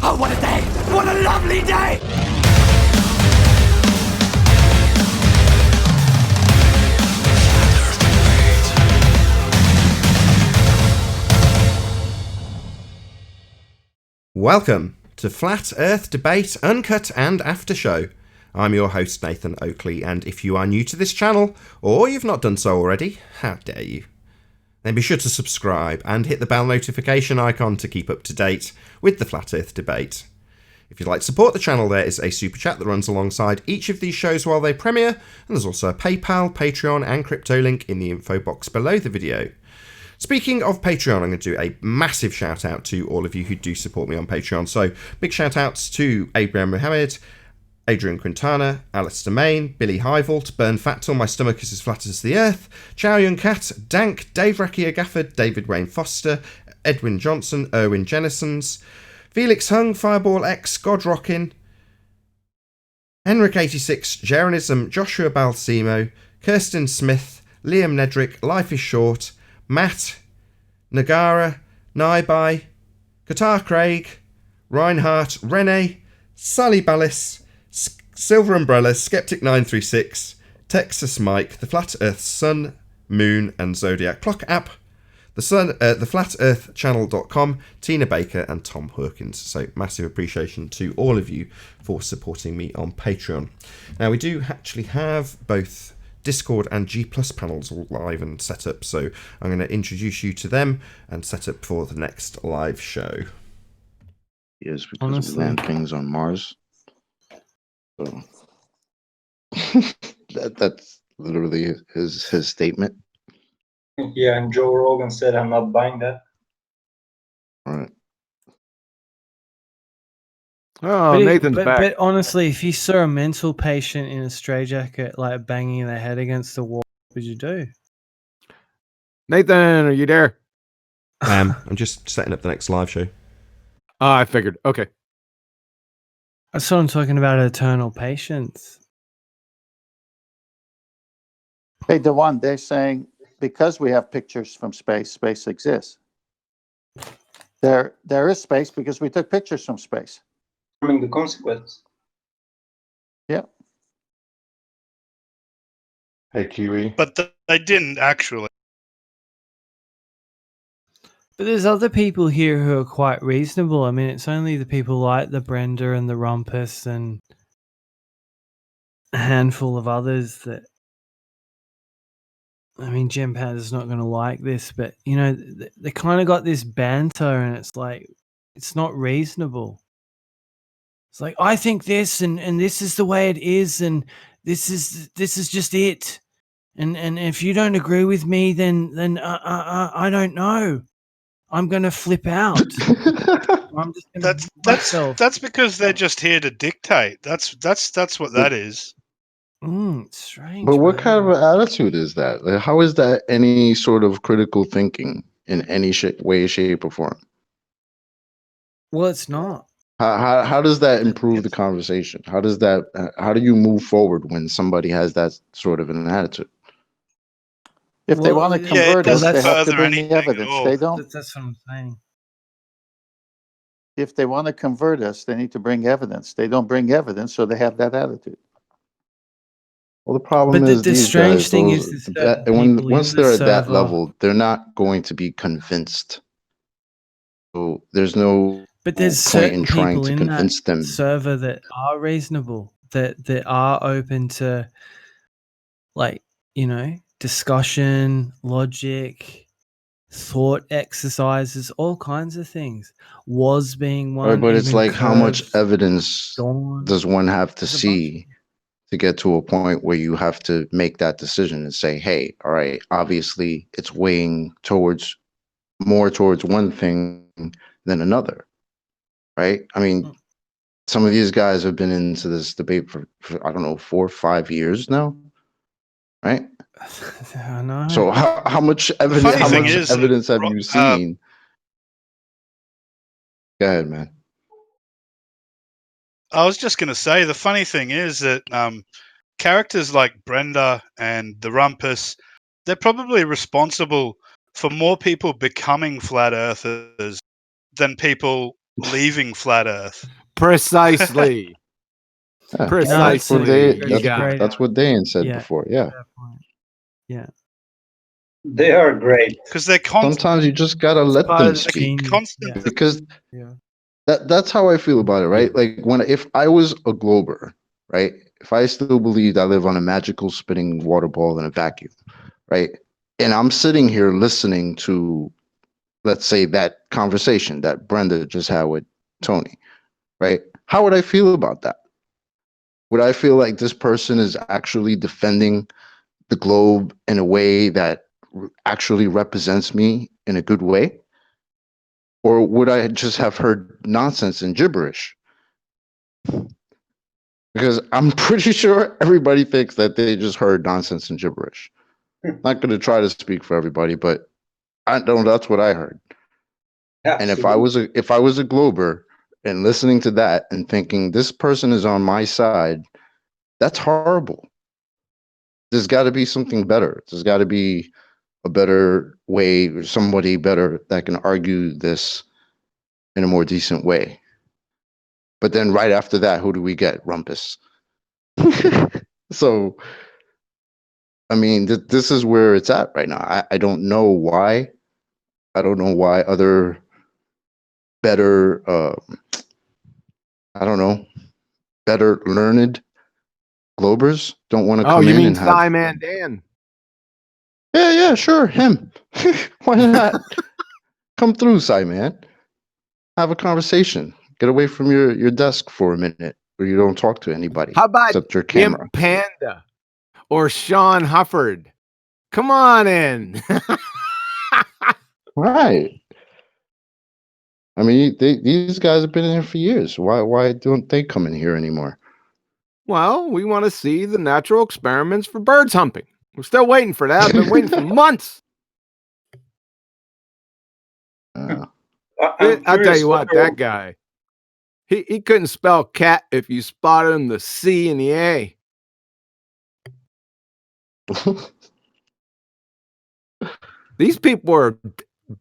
Oh, what a day! What a lovely day! Welcome to Flat Earth Debate Uncut and After Show. I'm your host Nathan Oakley, and if you are new to this channel, or you've not done so already, how dare you? Then be sure to subscribe and hit the bell notification icon to keep up to date with the Flat Earth Debate. If you'd like to support the channel, there is a super chat that runs alongside each of these shows while they premiere, and there's also a PayPal, Patreon and crypto link in the info box below the video. Speaking of Patreon, I'm going to do a massive shout out to all of you who do support me on Patreon. So big shout outs to Abraham Mohammed, Adrian Quintana, Alistair Main, Billy Highvault, Burn Fat Till My Stomach Is As Flat As the Earth, Chow Yun Cat, Dank, Dave Rakia Gafford, David Wayne Foster, Edwin Johnson, Erwin Jennisons, Felix Hung, Fireball X, God Rockin', Henrik86, Jeranism, Joshua Balsimo, Kirsten Smith, Liam Nedrick, Life is Short, Matt, Nagara, Naibai, Qatar Craig, Reinhardt, Rene, Sally Ballis, Silver Umbrella, Skeptic936, Texas Mike, The Flat Earth Sun, Moon and Zodiac Clock App, the FlatEarthChannel.com, Tina Baker and Tom Hawkins. So massive appreciation to all of you for supporting me on Patreon. Now we do actually have both Discord and G Plus panels all live and set up, so I'm going to introduce you to them and set up for the next live show. Yes, because we land things on Mars. So that's literally his statement. Yeah, and Joe Rogan said, "I'm not buying that." All right. Oh, Nathan's back. But honestly, if you saw a mental patient in a straitjacket, like banging their head against the wall, what would you do? Nathan, are you there? I'm just setting up the next live show. I figured. Okay. That's what I'm talking about, eternal patience. Hey, Dewan, they're saying because we have pictures from space, space exists. There is space because we took pictures from space. The consequence. Yeah. Hey, Kiwi. But they didn't actually. But there's other people here who are quite reasonable. I mean, it's only the people like the Brenda and the Rumpus and a handful of others that... I mean, Gempad is not going to like this, but, you know, they kind of got this banter and it's like, it's not reasonable. It's like, I think this and this is the way it is and this is just it. And if you don't agree with me, then I don't know. I'm going to flip out. I'm just that's because they're just here to dictate. That's what that is. It's strange. But what kind of an attitude is that? Like, how is that any sort of critical thinking in any way, shape, or form? Well, it's not. How does that improve the conversation? How do you move forward when somebody has that sort of an attitude? If they want to convert us, they have to bring the evidence. They don't. That's what I'm saying. If they want to convert us, they need to bring evidence. They don't bring evidence, so they have that attitude. Well, the problem but is the these strange guys, thing those, is that, once they're at that level, they're not going to be convinced. So there's no but there's point in certain trying people to in convince that them. server that are reasonable, that are open to, like, you know, discussion, logic, thought exercises, all kinds of things. Was being one. Right, but it's like, how much evidence Dawn. does one have to There's a see to get to a point where you have to make that decision and say, hey, all right, obviously it's weighing more towards one thing than another, right? I mean, some of these guys have been into this debate for I don't know, 4 or 5 years now, right? I know. So how much evidence have you seen? Go ahead, man. I was just going to say, the funny thing is that characters like Brenda and the Rumpus, they're probably responsible for more people becoming flat earthers than people leaving flat Earth. Precisely. Yeah, Precisely. That's great. that's what Dan said Yeah. before. Yeah. Fair point. Yeah. They are great. Because they're constant. Sometimes you just gotta let part them of the speak. team. Constant. Yeah. Because Yeah. that's how I feel about it, right? Like if I was a glober, right? If I still believed I live on a magical spinning water ball in a vacuum, right? And I'm sitting here listening to, let's say, that conversation that Brenda just had with Tony, right? How would I feel about that? Would I feel like this person is actually defending the globe in a way that actually represents me in a good way? Or would I just have heard nonsense and gibberish? Because I'm pretty sure everybody thinks that they just heard nonsense and gibberish. Not going to try to speak for everybody, but I don't. That's what I heard. And if I was a glober and listening to that and thinking this person is on my side, that's horrible. There's got to be something better. There's got to be a better way, or somebody better that can argue this in a more decent way. But then right after that, who do we get? Rumpus. So, I mean, this is where it's at right now. I don't know why. I don't know why other better, I don't know, better learned globers don't want to Oh, come you in mean and have. Simon Dan? Yeah, sure, him. Why not? Come through, man. Have a conversation. Get away from your desk for a minute where you don't talk to anybody How about except your Jim camera. Panda or Sean Hufford? Come on in. Right. I mean, these guys have been in here for years. Why don't they come in here anymore? Well, we want to see the natural experiments for birds humping. We're still waiting for that. I've been waiting for months. Uh, I'll tell you what, that guy, he couldn't spell cat if you spotted him the C and the A. These people are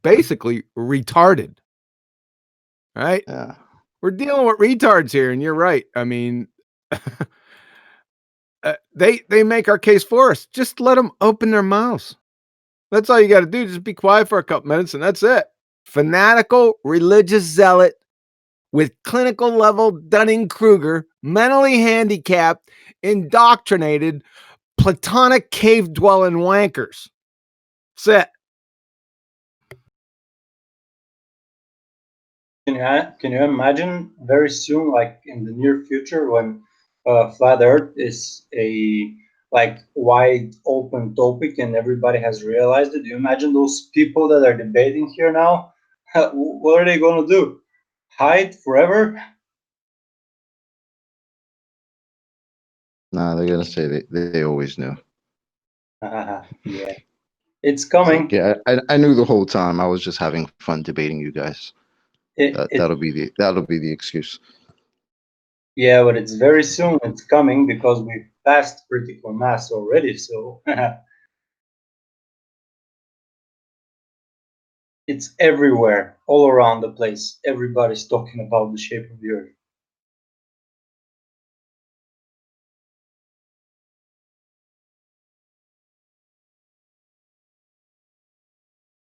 basically retarded, right? yeah. We're dealing with retards here, and you're right. I mean, they make our case for us. Just let them open their mouths. That's all you got to do. Just be quiet for a couple minutes, and that's it. Fanatical religious zealot with clinical level Dunning-Kruger, mentally handicapped, indoctrinated, platonic cave-dwelling wankers. That's it. Can you imagine very soon, like in the near future, when flat Earth is a like wide open topic and everybody has realized it? Do you imagine those people that are debating here now? What are they going to do? Hide forever? Nah, they're gonna say they always knew. Yeah, it's coming. Like, yeah, I knew the whole time. I was just having fun debating you guys. That'll be the excuse. Yeah, but it's very soon. It's coming because we passed critical mass already. So it's everywhere, all around the place. Everybody's talking about the shape of the Earth.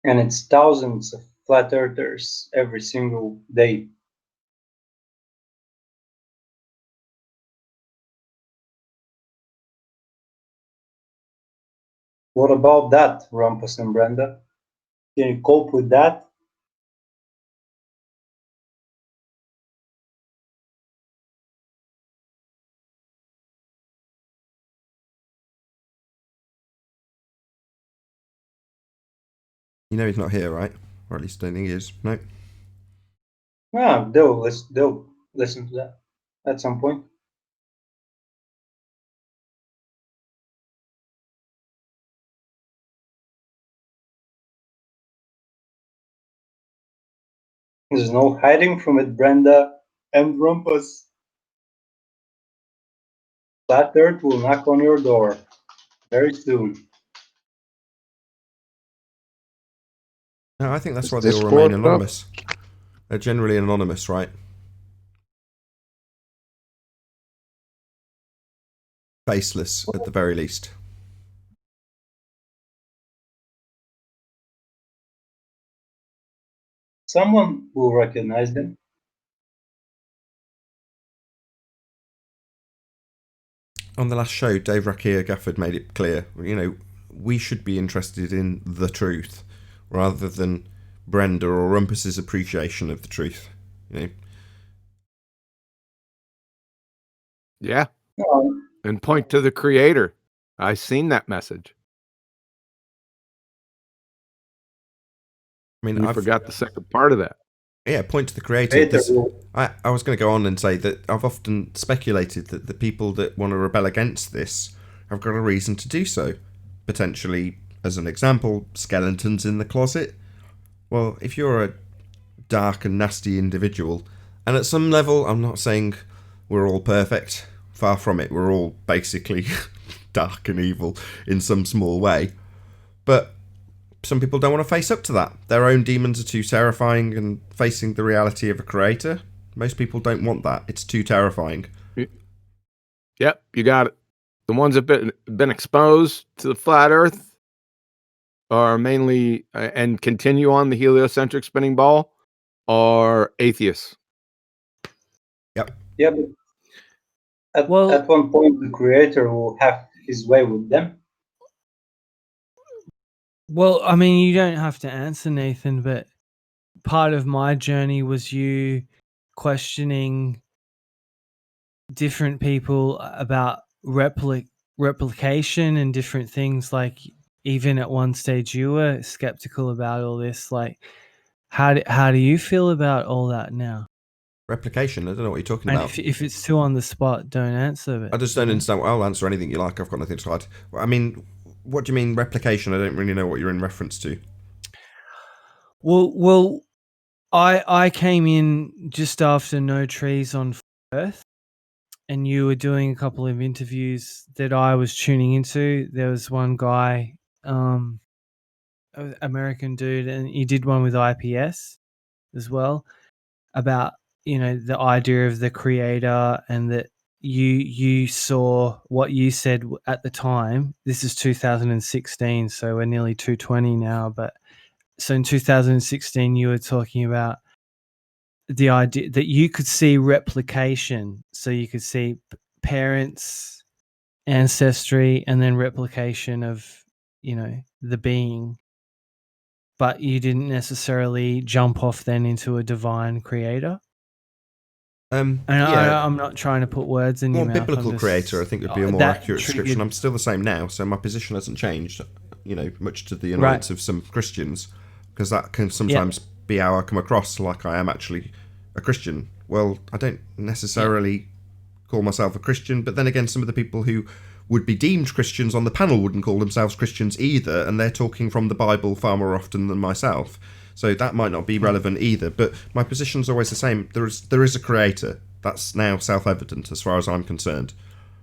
And it's thousands of flat earthers every single day. What about that, Rumpus and Brenda? Can you cope with that? You know he's not here, right? Or at least I don't think he is. No. Yeah, they'll listen to that at some point. There's no hiding from it, Brenda and Rumpus. Flat Earth will knock on your door very soon. No, I think that's why Is they all Discord remain up? anonymous. They're generally anonymous, right? Faceless, at the very least. Someone will recognize them. On the last show, Dave Rakia Gafford made it clear, we should be interested in the truth rather than Brenda or Rumpus's appreciation of the truth. Yeah. Um, And point to the creator. I seen that message. I mean, We forgot the second part of that. Yeah, point to the creator. creator will- I was going to go on and say that I've often speculated that the people that want to rebel against this have got a reason to do so. Potentially, as an example, skeletons in the closet. Well, if you're a dark and nasty individual, and at some level, I'm not saying we're all perfect. Far from it. We're all basically dark and evil in some small way. But some people don't want to face up to that. Their own demons are too terrifying, and facing the reality of a creator, most people don't want that. It's too terrifying. Yep, you got it. The ones that been exposed to the flat Earth are mainly and continue on the heliocentric spinning ball are atheists. Yeah, but at one point the creator will have his way with them. Well, I mean, you don't have to answer, Nathan, but part of my journey was you questioning different people about replication and different things. Like, even at one stage, you were skeptical about all this. Like, how do you feel about all that now? Replication, I don't know what you're talking And about. if it's too on the spot, don't answer it. I just don't understand. I'll answer anything you like. I've got nothing to hide. I mean, what do you mean replication? I don't really know what you're in reference to. Well, I came in just after No Trees on Earth, and you were doing a couple of interviews that I was tuning into. There was one guy, American dude, and you did one with IPS as well about the idea of the creator, and that you saw what you said at the time. This is 2016, so we're nearly 220 now. But so in 2016, you were talking about the idea that you could see replication. So you could see parents, ancestry, and then replication of, the being. But you didn't necessarily jump off then into a divine creator. And Yeah, I'm not trying to put words in your more mouth. biblical I'm just- creator, I think, would be a more that accurate triggered- description. I'm still the same now, so my position hasn't changed. Much to the annoyance of some Christians, because that can sometimes be how I come across, like I am actually a Christian. Well, I don't necessarily call myself a Christian, but then again, some of the people who would be deemed Christians on the panel wouldn't call themselves Christians either, and they're talking from the Bible far more often than myself. So that might not be relevant either. But my position's always the same. There is a creator. That's now self-evident as far as I'm concerned.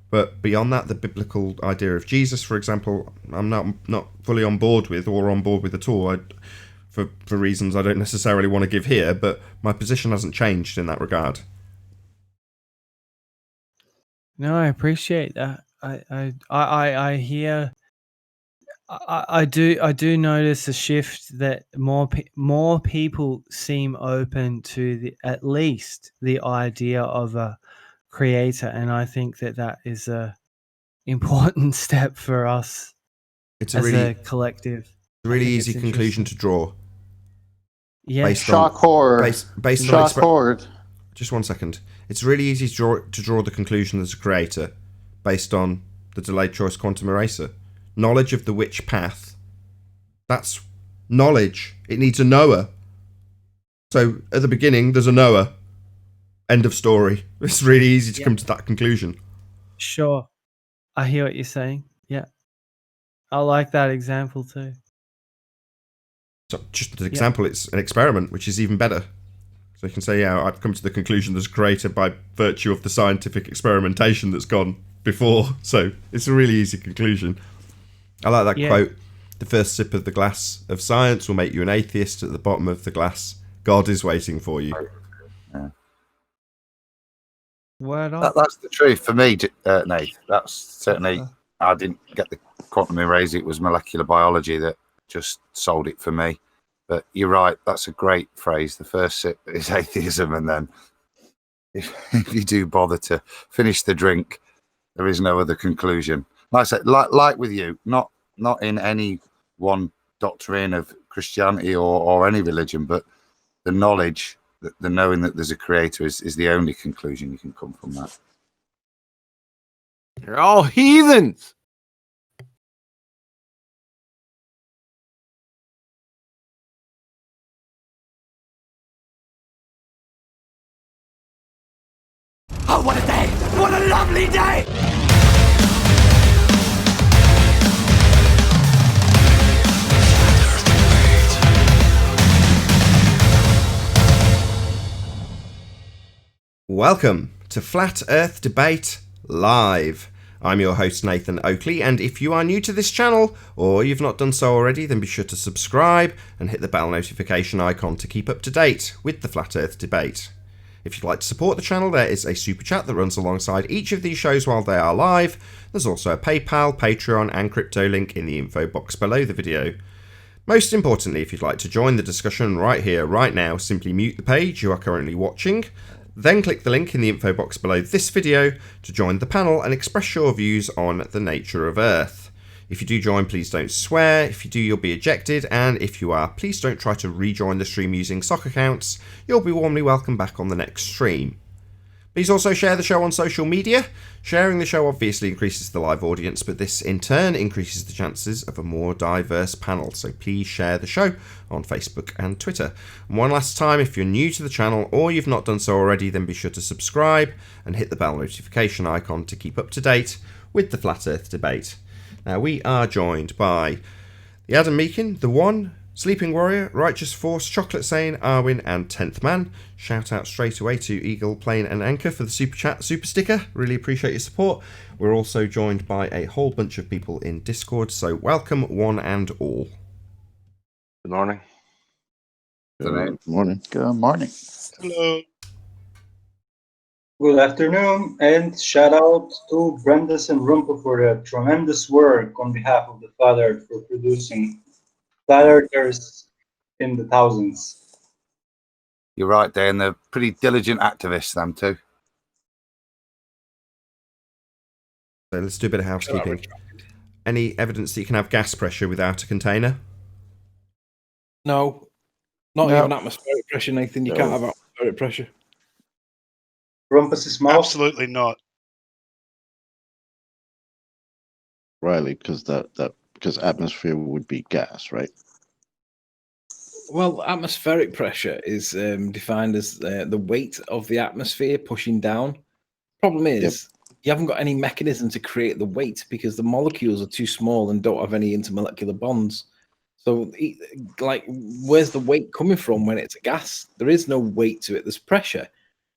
But beyond that, the biblical idea of Jesus, for example, I'm not fully on board with, or on board with at all, for reasons I don't necessarily want to give here. But my position hasn't changed in that regard. No, I appreciate that. I hear. I do notice a shift that more people seem open to at least the idea of a creator, and I think that is a important step for us It's as a really a collective. really I think easy it's conclusion interesting. to draw. Yeah, Based Shock horror. based Shock on horror. just one second. It's really easy to draw the conclusion as a creator based on the delayed choice quantum eraser. Knowledge of the witch path. That's knowledge. It needs a knower. So at the beginning, there's a knower. End of story. It's really easy to come to that conclusion. sure. I hear what you're saying. Yeah, I like that example too. So just an example, it's an experiment, which is even better. So you can say, yeah, I've come to the conclusion there's a creator by virtue of the scientific experimentation that's gone before. So it's a really easy conclusion. I like that quote. The first sip of the glass of science will make you an atheist. At the bottom of the glass God is waiting for you. Word up. That's the truth for me, Nate. That's certainly, I didn't get the quantum erasure. It was molecular biology that just sold it for me. But you're right. That's a great phrase. The first sip is atheism. And then if you do bother to finish the drink, there is no other conclusion. Like I said, like with you, not in any one doctrine of Christianity or any religion, but the knowledge, the knowing that there's a creator is the only conclusion you can come from that. You're all heathens. Oh, what a day! What a lovely day! Welcome to Flat Earth Debate Live. I'm your host Nathan Oakley, and if you are new to this channel, or you've not done so already, then be sure to subscribe and hit the bell notification icon to keep up to date with the Flat Earth Debate. If you'd like to support the channel, there is a super chat that runs alongside each of these shows while they are live. There's also a PayPal, Patreon and crypto link in the info box below the video. Most importantly, if you'd like to join the discussion right here, right now, simply mute the page you are currently watching. Then click the link in the info box below this video to join the panel and express your views on the nature of Earth. If you do join, please don't swear. If you do, you'll be ejected. And if you are, please don't try to rejoin the stream using sock accounts. You'll be warmly welcome back on the next stream. Please also share the show on social media. Sharing the show obviously increases the live audience, but this in turn increases the chances of a more diverse panel. So please share the show on Facebook and Twitter. And one last time, if you're new to the channel or you've not done so already, then be sure to subscribe and hit the bell notification icon to keep up to date with the Flat Earth Debate. Now we are joined by the Adam Meakin, the One, Sleeping Warrior, Righteous Force, Chocolate Sane, Arwin and 10th Man. Shout out straight away to Eagle, Plane and Anchor for the super chat, super sticker. Really appreciate your support. We're also joined by a whole bunch of people in Discord, so welcome one and all. Good morning. Good morning. Good morning. Hello. Good afternoon, and shout out to Brandis and Rumpo for their tremendous work on behalf of the Flat Earth for producing Flat Earthers in the thousands. You're right, Dan. They're pretty diligent activists, them too. So let's do a bit of housekeeping. Any evidence that you can have gas pressure without a container? No, not No. even atmospheric pressure, Nathan. You can't have atmospheric pressure. Rumpus's mouth. Absolutely not. Riley, because because atmosphere would be gas, right? Well, atmospheric pressure is defined as the weight of the atmosphere pushing down. Problem is, you haven't got any mechanism to create the weight because the molecules are too small and don't have any intermolecular bonds. So, like, where's the weight coming from when it's a gas? There is no weight to it. There's pressure,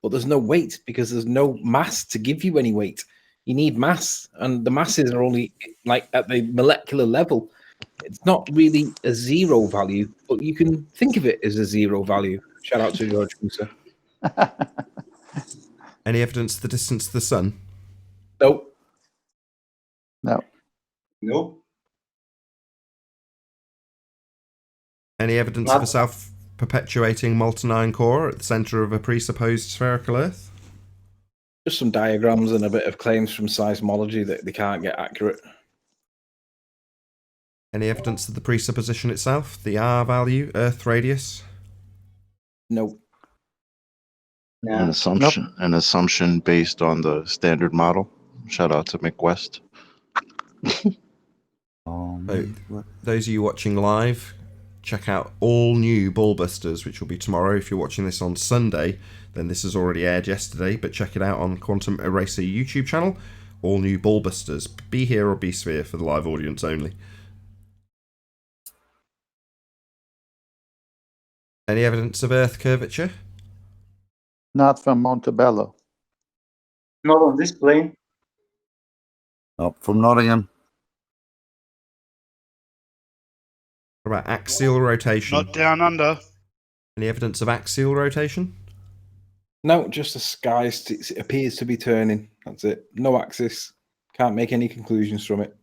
but there's no weight because there's no mass to give you any weight. You need mass, and the masses are only like at the molecular level. It's not really a zero value, but you can think of it as a zero value. Shout out to George Musa. Any evidence of the distance to the sun? Nope. No. Nope. Any evidence of a self-perpetuating molten iron core at the centre of a presupposed spherical Earth? Just some diagrams and a bit of claims from seismology that they can't get accurate. Any evidence of the presupposition itself? The R value, Earth radius? Nope. An assumption based on the standard model. Shout out to Mick West. Those of you watching live, check out all new Ballbusters, which will be tomorrow. If you're watching this on Sunday, then this has already aired yesterday, but check it out on Quantum Eraser YouTube channel. All new Ballbusters. Be here or be sphere for the live audience only. Any evidence of Earth curvature? Not from Montebello. Not on this plane. Up from Nottingham. What about axial rotation? Not down under. Any evidence of axial rotation? No, just the sky appears to be turning. That's it. No axis. Can't make any conclusions from it.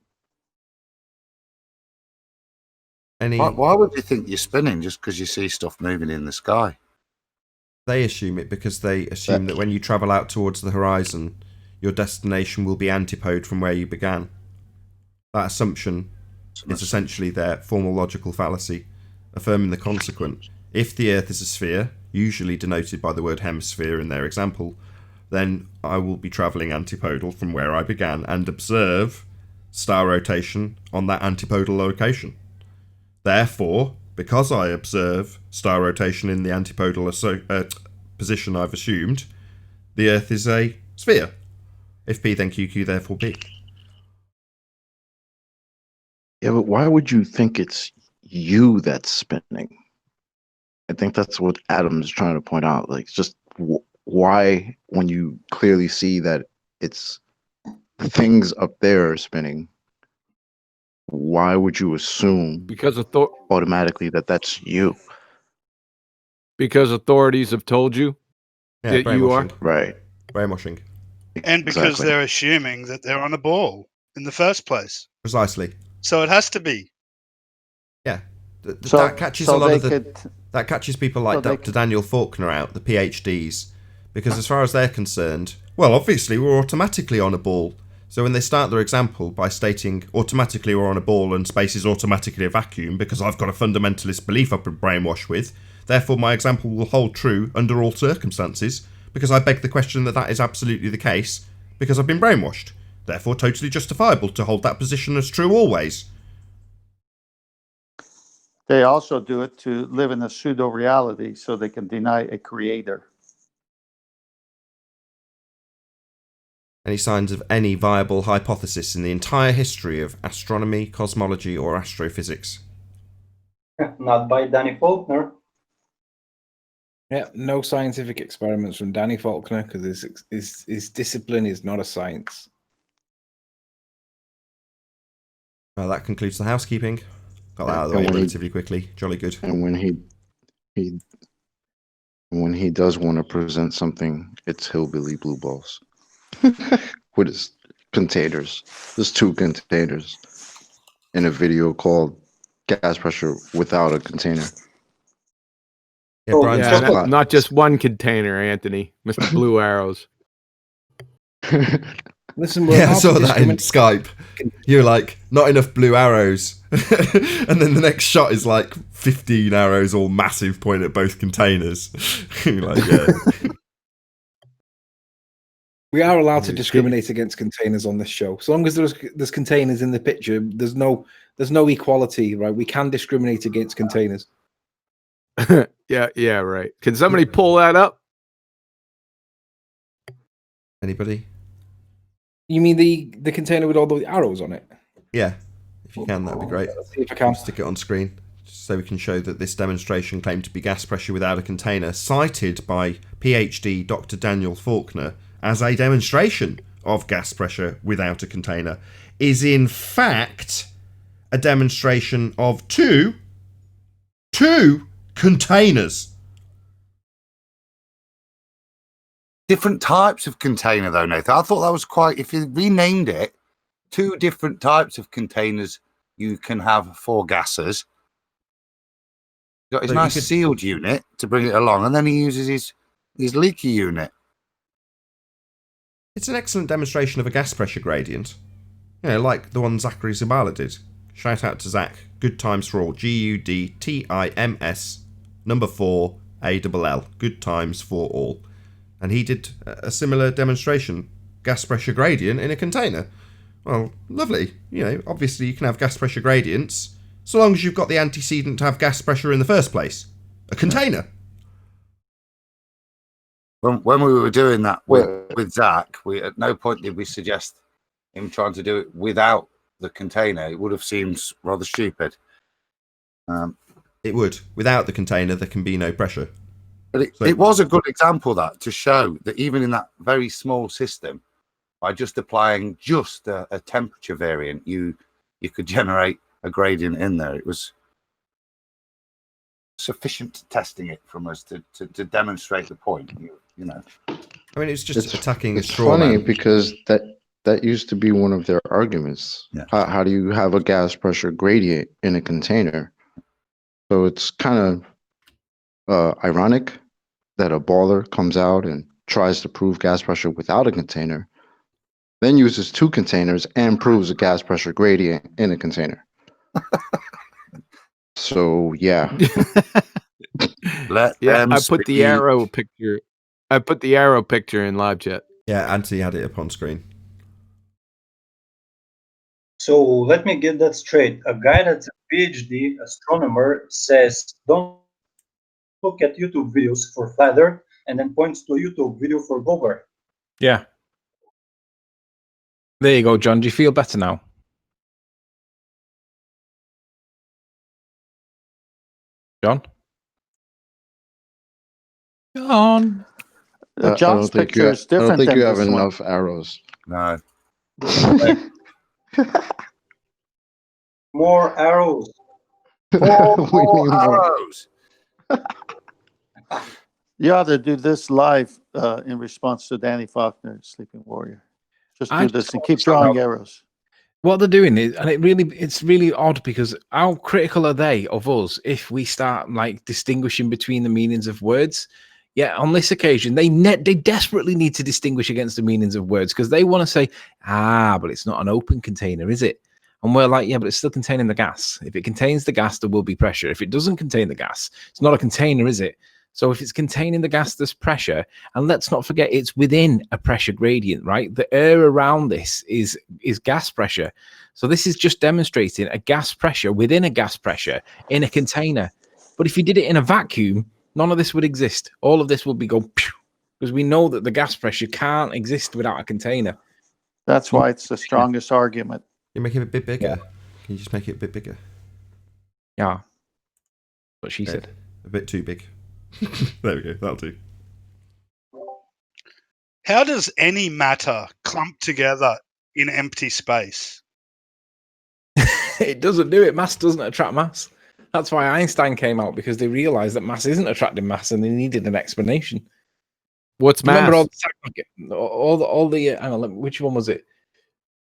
Any? Why would you think you're spinning just because you see stuff moving in the sky? They assume it because they assume that when you travel out towards the horizon, your destination will be antipode from where you began. That assumption is essentially their formal logical fallacy, affirming the consequent. If the Earth is a sphere, usually denoted by the word hemisphere in their example, then I will be travelling antipodal from where I began and observe star rotation on that antipodal location. Therefore, because I observe star rotation in the antipodal position I've assumed, the Earth is a sphere. If P, then QQ, therefore P. Yeah, but why would you think it's you that's spinning? I think that's what Adam's trying to point out. Like, just why, when you clearly see that it's things up there are spinning, why would you assume Because automatically that that's you? Because authorities have told you Yeah, that you are. Right. Brainwashing. And because they're assuming that they're on a ball in the first place. Precisely. So it has to be. Yeah. That catches a lot of could, that catches people like Dr. Daniel Faulkner out, the PhDs, because as far as they're concerned, well, obviously we're automatically on a ball. So when they start their example by stating automatically we're on a ball and space is automatically a vacuum because I've got a fundamentalist belief I've been brainwashed with, therefore my example will hold true under all circumstances because I beg the question that is absolutely the case because I've been brainwashed. Therefore totally justifiable to hold that position as true always. they also do it to live in a pseudo reality so they can deny a creator. Any signs of any viable hypothesis in the entire history of astronomy, cosmology, or astrophysics? Not by Danny Faulkner. Yeah, no scientific experiments from Danny Faulkner because his discipline is not a science. Well, that concludes the housekeeping. Got that out of the way relatively quickly. Jolly good. And when he does want to present something, it's hillbilly blue balls with his containers. There's 2 containers in a video called "Gas Pressure Without a Container." Yeah, Brian's not just one container, Anthony. Mr. Blue Arrows. Listen, yeah, I saw that in Skype. You're like, not enough blue arrows. And then the next shot is like 15 arrows, all massive, pointing at both containers. You're like, yeah. We are allowed to discriminate against containers on this show. So long as there's containers in the picture, there's no equality, right? We can discriminate against containers. yeah, right. Can somebody pull that up? Anybody? You mean the container with all the arrows on it? Yeah, if you can, that'd be great. Let's see if I can. Stick it on screen just so we can show that this demonstration claimed to be gas pressure without a container, cited by PhD Dr. Daniel Faulkner as a demonstration of gas pressure without a container, is in fact a demonstration of two containers. Different types of container, though, Nathan. I thought that was quite. If you renamed it, 2 different types of containers you can have for gases. He's got his nice sealed unit to bring it along, and then he uses his leaky unit. It's an excellent demonstration of a gas pressure gradient. You know, like the one Zachary Zabala did. Shout out to Zach. Good times for all. GUDTIMS 4 ALL. Good times for all. And he did a similar demonstration. Gas pressure gradient in a container. Well, lovely. You know, obviously you can have gas pressure gradients so long as you've got the antecedent to have gas pressure in the first place. A container. When we were doing that with Zach, at no point did we suggest him trying to do it without the container. It would have seemed rather stupid. It would. Without the container, there can be no pressure. But it was a good example, that, to show that even in that very small system, by just applying just a temperature variant, you could generate a gradient in there. It was sufficient testing it from us to demonstrate the point. You know. I mean, it's just attacking a It's straw funny man. because that used to be one of their arguments. Yeah. How do you have a gas pressure gradient in a container? So it's kind of ironic that a baller comes out and tries to prove gas pressure without a container, then uses 2 containers and proves a gas pressure gradient in a container. So yeah, Let Yeah, them I put the speak. arrow picture. I put the arrow picture in live chat. Yeah, Anthony had it up on screen. So let me get that straight. A guy that's a PhD astronomer says, don't look at YouTube videos for flat Earth, and then points to a YouTube video for globe Earth. Yeah. There you go, John. Do you feel better now? John? John. I John's don't think picture is I don't different think than you have this one. enough arrows. No. More arrows. We need more. Arrows. You ought to do this live in response to Danny Faulkner, Sleeping Warrior. Just do I this just and want keep to sound drawing out- arrows. What they're doing is, and it's really odd because how critical are they of us if we start like distinguishing between the meanings of words? Yeah, on this occasion, they desperately need to distinguish against the meanings of words because they want to say, but it's not an open container, is it? And we're like, yeah, but it's still containing the gas. If it contains the gas, there will be pressure. If it doesn't contain the gas, it's not a container, is it? So if it's containing the gas, there's pressure. And let's not forget, it's within a pressure gradient, right? The air around this is gas pressure. So this is just demonstrating a gas pressure within a gas pressure in a container. But if you did it in a vacuum, none of this would exist. All of this will be going, because we know that the gas pressure can't exist without a container. That's why it's the strongest argument. You make it a bit bigger. Can you just make it a bit bigger? Yeah. What she Okay. said. A bit too big. There we go. That'll do. How does any matter clump together in empty space? It doesn't do it. Mass doesn't attract mass. That's why Einstein came out, because they realized that mass isn't attracting mass and they needed an explanation. What's mass? Remember all the hang on, which one was it?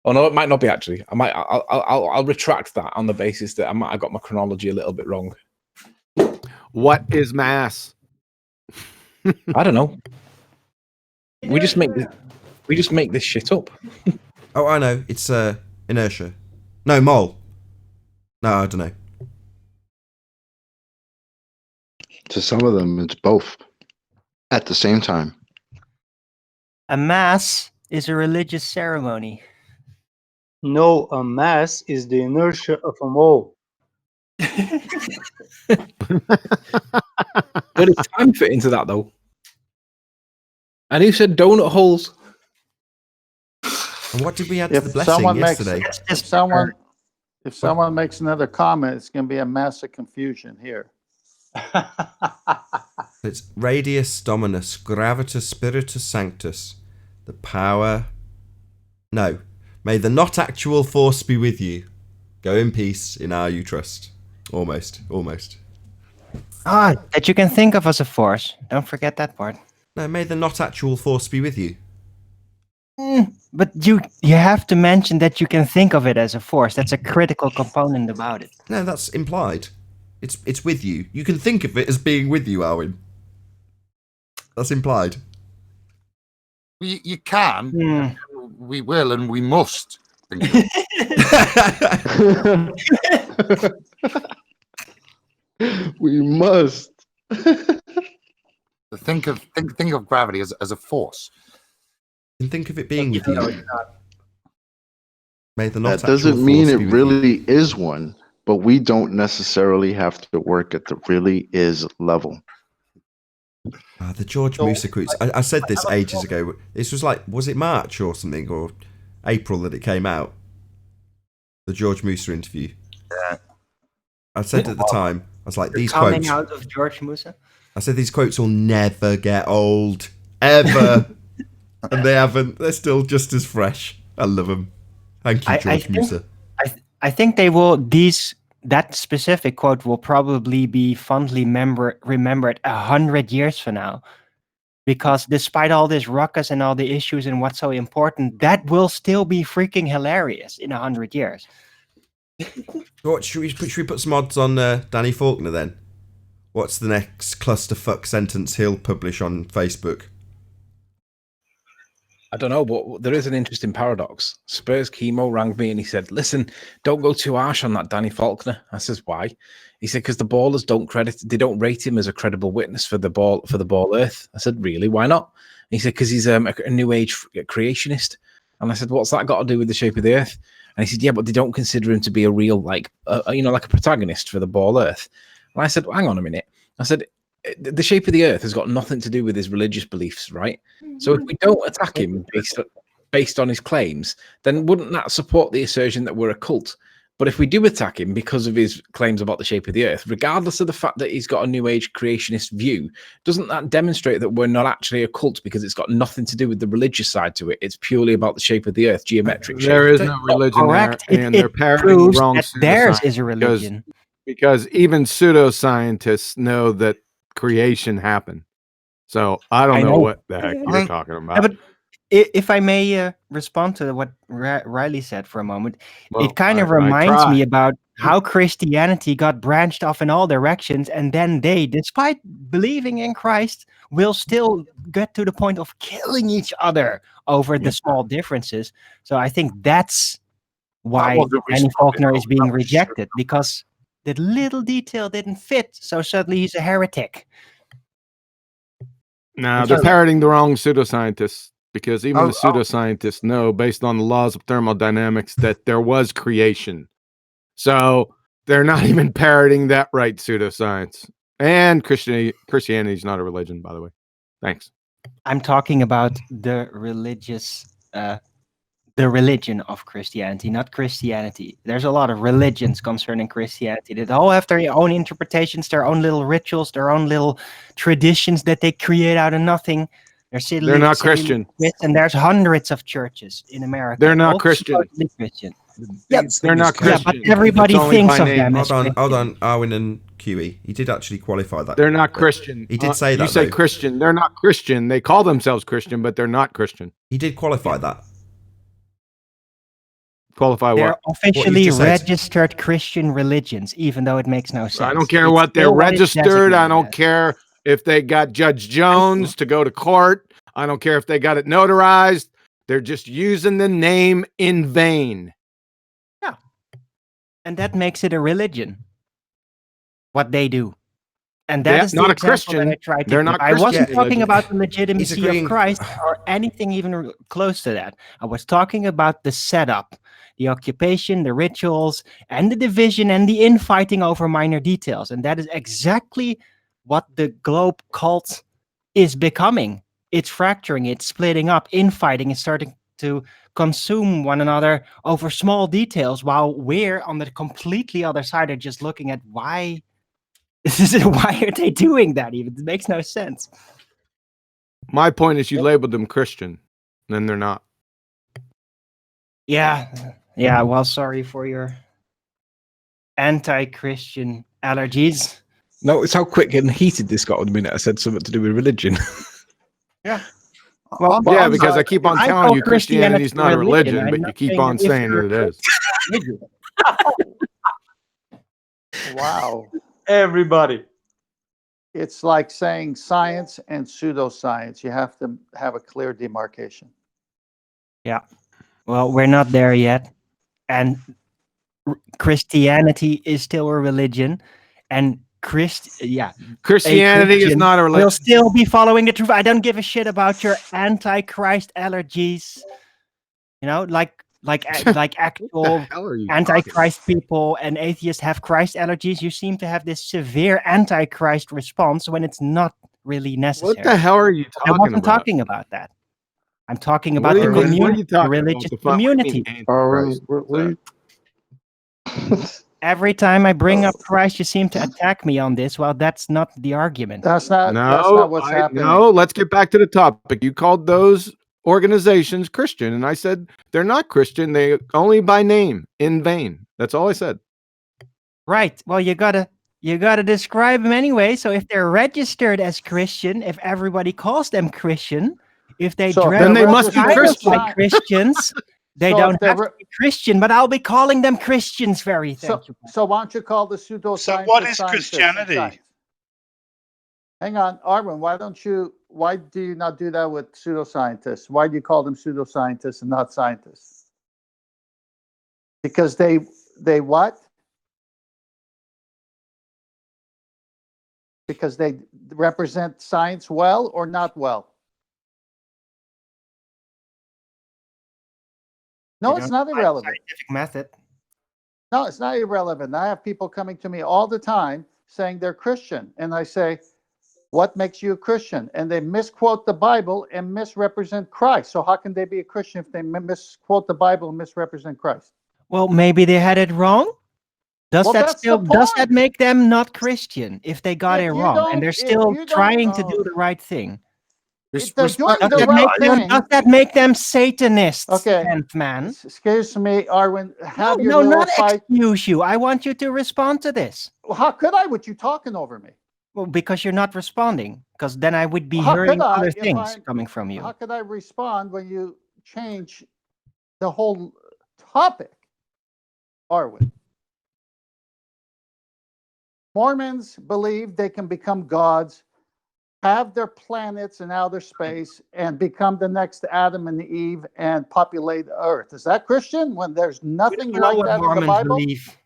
Oh no, it might not be actually. I'll retract that on the basis that I got my chronology a little bit wrong. What is mass? I don't know. We just make this shit up. Oh, I know. It's inertia. No, mole. No, I don't know. To some of them, it's both at the same time. A mass is a religious ceremony. No, a mass is the inertia of a mole. But it's time fit into that though. And who said donut holes? And what did we add to the If blessing someone makes yesterday? if someone makes another comment, it's going to be a massive confusion here. It's radius dominus gravitas spiritus sanctus. The power. No. May the not actual force be with you. Go in peace, in our you trust. Almost. That you can think of as a force. Don't forget that part. No, may the not actual force be with you. But you have to mention that you can think of it as a force. That's a critical component about it. No, that's implied. It's with you. You can think of it as being with you, Arwen. That's implied. You can, we will, and we must. Think of it. We must. Think of gravity as a force. You can think of it being with you. May the not That actual doesn't mean force it be with really is one, but we don't necessarily have to work at the really is level. The George Musa quotes. I said this ages ago. This was was it March or something, or April that it came out? The George Musa interview. Yeah. I said at the time, I was like, these Coming quotes. out of George Musa. I said these quotes will never get old, ever, and they haven't. They're still just as fresh. I love them. Thank you, George Musa. I think they will. These that specific quote will probably be fondly remembered 100 years from now. Because despite all this ruckus and all the issues and what's so important, that will still be freaking hilarious in 100 years. What should we put some odds on Danny Faulkner then? What's the next clusterfuck sentence he'll publish on Facebook? I don't know, but there is an interesting paradox. Spurs Chemo rang me and he said, listen, don't go too harsh on that Danny Faulkner. I says, why? He said, because the ballers they don't rate him as a credible witness for the ball earth. I said, really? Why not? And he said, because he's a new age creationist. And I said, what's that got to do with the shape of the earth? And he said, yeah, but they don't consider him to be a real, like a protagonist for the ball earth. And I said, well, hang on a minute. I said, the shape of the earth has got nothing to do with his religious beliefs, right? So if we don't attack him based on his claims, then wouldn't that support the assertion that we're a cult? But if we do attack him because of his claims about the shape of the earth, regardless of the fact that he's got a new age creationist view, doesn't that demonstrate that we're not actually a cult because it's got nothing to do with the religious side to it? It's purely about the shape of the earth, geometric shape. There is no religion there, and they're parroting the wrong theirs is a religion. Because even pseudoscientists know that creation happened. So I don't know what the heck you're talking about. But if I may respond to what Riley said for a moment, it kind of reminds me about how Christianity got branched off in all directions, and then they, despite believing in Christ, will still get to the point of killing each other over the small differences. So I think that's why Danny Faulkner is being rejected, because the little detail didn't fit, so suddenly he's a heretic. No, they're parroting the wrong pseudoscientists, because even the pseudoscientists know, based on the laws of thermodynamics, that there was creation. So they're not even parroting that right pseudoscience. And Christianity is not a religion, by the way. Thanks. I'm talking about the religious, the religion of Christianity, not Christianity. There's a lot of religions concerning Christianity that all have their own interpretations, their own little rituals, their own little traditions that they create out of nothing. They're not Christian. And there's hundreds of churches in America. They're not Christian. Yes, they're not Christian. Yeah, but everybody thinks of them. Hold on, Arwin and QE. He did actually qualify that. They're not Christian. He did say that. You say Christian. They're not Christian. They call themselves Christian, but they're not Christian. He did qualify that. Qualify they're what? Officially registered Christian religions, even though it makes no sense. I don't care what they're registered. I don't care if they got Judge Jones to go to court. I don't care if they got it notarized. They're just using the name in vain. Yeah. And that makes it a religion. What they do. And that is not the a Christian. That I tried to They're do. not I Christian. wasn't talking about the legitimacy agreeing. of Christ or anything even close to that. I was talking about the setup, the occupation, the rituals, and the division and the infighting over minor details. And that is exactly what the globe cult is becoming. It's fracturing, it's splitting up, infighting, it's starting to consume one another over small details, while we're on the completely other side are just looking at why are they doing that even? It makes no sense. My point is you labeled them Christian, then they're not. Yeah, well, sorry for your anti-Christian allergies. No, it's how quick and heated this got the minute I said something to do with religion. Yeah. Well, yeah, because I keep on telling you Christianity is not a religion, but you keep on saying that it is. Wow. Everybody. It's like saying science and pseudoscience. You have to have a clear demarcation. Yeah. Well, we're not there yet. And Christianity is still a religion. And Christianity is not a religion. We'll still be following the truth. I don't give a shit about your anti-Christ allergies. You know, like actual anti-Christ people and atheists have Christ allergies. You seem to have this severe anti-Christ response when it's not really necessary. What the hell are you talking about? I wasn't talking about that. I'm talking about the community, the religious community. Every time I bring up Christ, you seem to attack me on this. Well, that's not the argument. That's not what's happening. No, let's get back to the topic. You called those organizations Christian, and I said they're not Christian. They only by name, in vain. That's all I said. Right. Well, you gotta describe them anyway. So if they're registered as Christian, if everybody calls them Christian, if they So if dress Then they they're must be kind of Christian. like Christians, they So if don't they're have to be Christian. But I'll be calling them Christians. Very thank you. So why don't you call the pseudoscientists So what is scientists and Christianity? science? Hang on, Arwen, why do you not do that with pseudoscientists? Why do you call them pseudoscientists and not scientists? Because they what? Because they represent science well or not well? No, They it's don't not apply the irrelevant. scientific method. No, it's not irrelevant. I have people coming to me all the time saying they're Christian. And I say, what makes you a Christian? And they misquote the Bible and misrepresent Christ. So how can they be a Christian if they misquote the Bible and misrepresent Christ? Well, maybe they had it wrong. Does Well, that that's still the does that point. make them not Christian if they got If it you wrong and don't- they're if still you don't- trying to do oh. the right thing? They're doing Does the that, right make them, thing. does that make them Satanists, Okay. 10th man? Excuse me, Arwen. Have your No, little not fight. excuse you. I want you to respond to this. Well, how could I with you talking over me? Well, because you're not responding. Because then I would be How could hearing I other if things I'm- coming from you. How could I respond when you change the whole topic, Arwen? Mormons believe they can become gods, have their planets in outer space, and become the next Adam and Eve and populate the earth. Is that Christian when there's nothing You know like what that in the Mormons Bible? believe.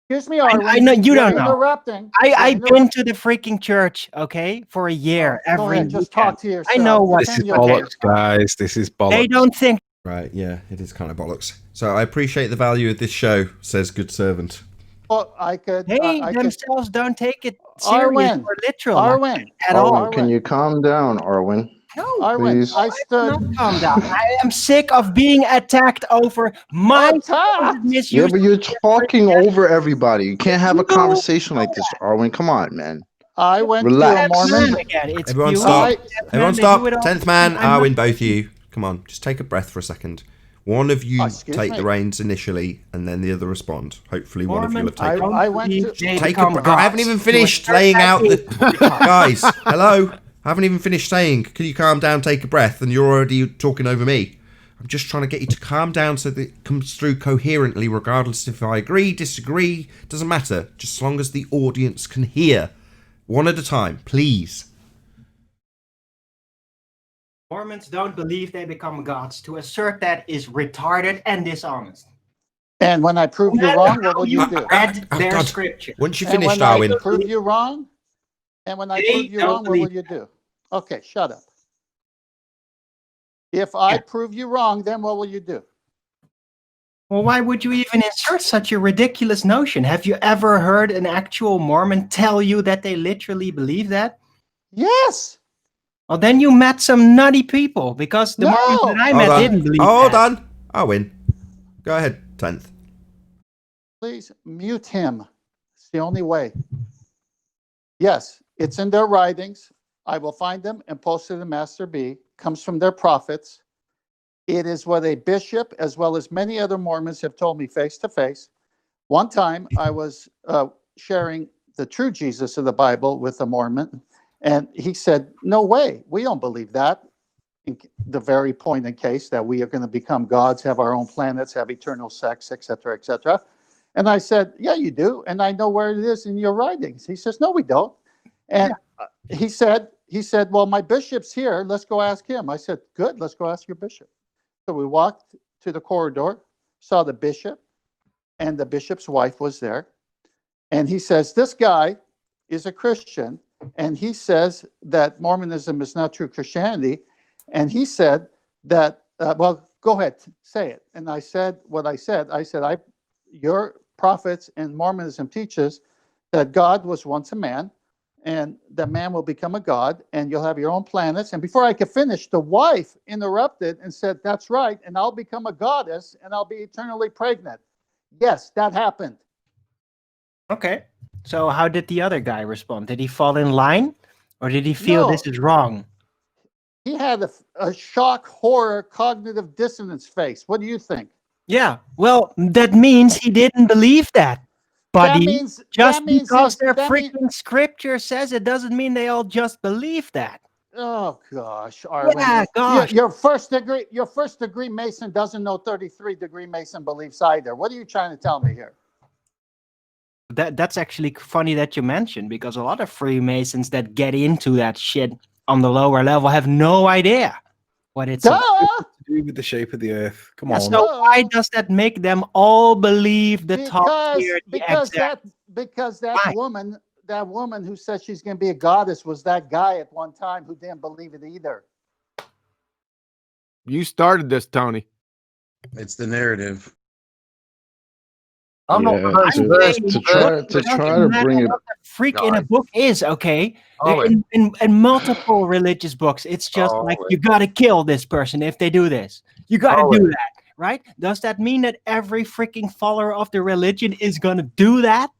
Excuse me, Arwen. I know you you're don't know. interrupting. I've been to the freaking church, okay, for a year Go every ahead, just weekend. talk to yourself. I know what This is Pretend you're bollocks, okay. guys. This is bollocks. they don't think. Right, yeah, it is kind of bollocks. So I appreciate the value of this show, says Good Servant. Well, I could. They I could. themselves don't take it serious Arwen, or literal Arwen, at all. Arwen, can you calm down, Arwen? No, Arwen, Please. I I stood. will not calm down. I am sick of being attacked over my Attacked? misuse. Yeah, but you're talking over everybody. You can't have a You conversation like this, Arwen. Come on, man. I went Relax. to a Mormon. Again, it's Everyone you. stop. I- Everyone They stop. do it all 10th the man, time. I'm Arwen, not- both of you. Come on, just take a breath for a second. One of you Excuse take me. the reins initially, and then the other respond. Hopefully one of you will have Mormons taken I went believe to- they Take a become breath. I haven't gods even to finished assert laying that out they- the... Guys, hello? I haven't even finished saying, can you calm down, take a breath, and you're already talking over me. I'm just trying to get you to calm down so that it comes through coherently, regardless if I agree, disagree, doesn't matter, just as long as the audience can hear. One at a time, please. Mormons don't believe they become gods. To assert that is retarded and dishonest. And when I prove you No matter wrong, what how will you do? read Oh, their God. scripture. Once you And finish, when I Darwin. prove you wrong, and when I They prove you don't wrong, what will believe you do? Okay, shut up. If I prove you wrong, then what will you do? Well, why would you even insert such a ridiculous notion? Have you ever heard an actual Mormon tell you that they literally believe that? Yes. Well, then you met some nutty people because the No. Mormons that I Hold met on. didn't believe Hold that. on. I'll win. Go ahead, 10th. Please mute him. It's the only way. Yes, it's in their writings. I will find them and post it in Master B. Comes from their prophets. It is what a bishop, as well as many other Mormons, have told me face to face. One time I was sharing the true Jesus of the Bible with a Mormon, and he said, "No way, we don't believe that." The very point in case that we are going to become gods, have our own planets, have eternal sex, etc., etc. And I said, "Yeah, you do, and I know where it is in your writings." He says, "No, we don't." And he said, "Well, my bishop's here. Let's go ask him." I said, "Good, let's go ask your bishop." So we walked to the corridor, saw the bishop, and the bishop's wife was there. And he says, "This guy is a Christian, and he says that Mormonism is not true Christianity." And he said that, well, go ahead, say it. And I said what I said. I said, your prophets and Mormonism teaches that God was once a man, and that man will become a god, and you'll have your own planets. And before I could finish, the wife interrupted and said, "That's right, and I'll become a goddess, and I'll be eternally pregnant." Yes, that happened. Okay. So how did the other guy respond? Did he fall in line? Or did he feel No. this is wrong? He had a shock, horror, cognitive dissonance face. What do you think? Yeah. Well, that means he didn't believe that. buddy. means Just that means because that- their that mean- freaking scripture says it doesn't mean they all just believe that. Oh gosh, Arwen. Yeah, gosh. Your first degree Mason doesn't know 33-degree Mason beliefs either. What are you trying to tell me here? That's actually funny that you mentioned, because a lot of Freemasons that get into that shit on the lower level have no idea what it's about. Duh! To do with the shape of the earth. Come Yeah, on. so why does that make them all believe the top tier? Because that woman who said she's going to be a goddess was that guy at one time who didn't believe it either. You started this, Tony. It's the narrative. I'm not Yeah, the to first try to bring it. Freak in a book is okay. Oh, In multiple religious books, it's just like you gotta kill this person if they do this. You gotta do that, right? Does that mean that every freaking follower of the religion is gonna do that?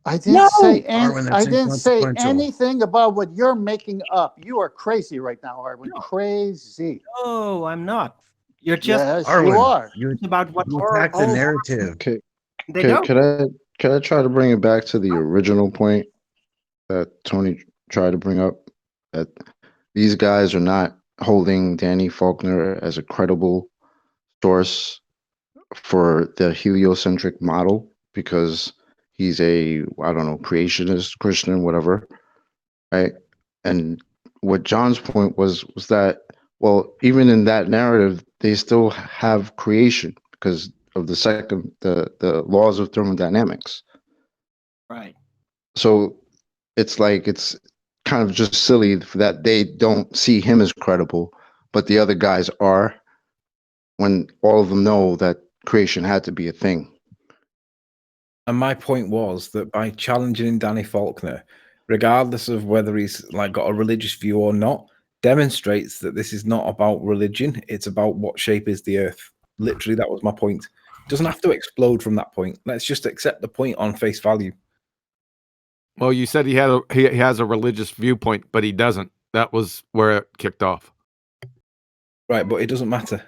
I didn't say Arwen, that's I didn't say inconsequential. anything about what you're making up. You are crazy right now, Arwen. Crazy. No, I'm not. You're just Yes, Arwen, you are. You about what you attack the narrative. Okay, they don't. could I try to bring it back to the original point that Tony tried to bring up? That these guys are not holding Danny Faulkner as a credible source for the heliocentric model because he's a, I don't know, creationist, Christian, whatever, right? And what John's point was that, well, even in that narrative, they still have creation because of the laws of thermodynamics. Right. So it's like, it's kind of just silly that they don't see him as credible, but the other guys are, when all of them know that creation had to be a thing. And my point was that by challenging Danny Faulkner, regardless of whether he's like got a religious view or not, demonstrates that this is not about religion. It's about what shape is the earth. Literally, that was my point. It doesn't have to explode from that point. Let's just accept the point on face value. Well, you said he has a religious viewpoint, but he doesn't. That was where it kicked off. Right, but it doesn't matter.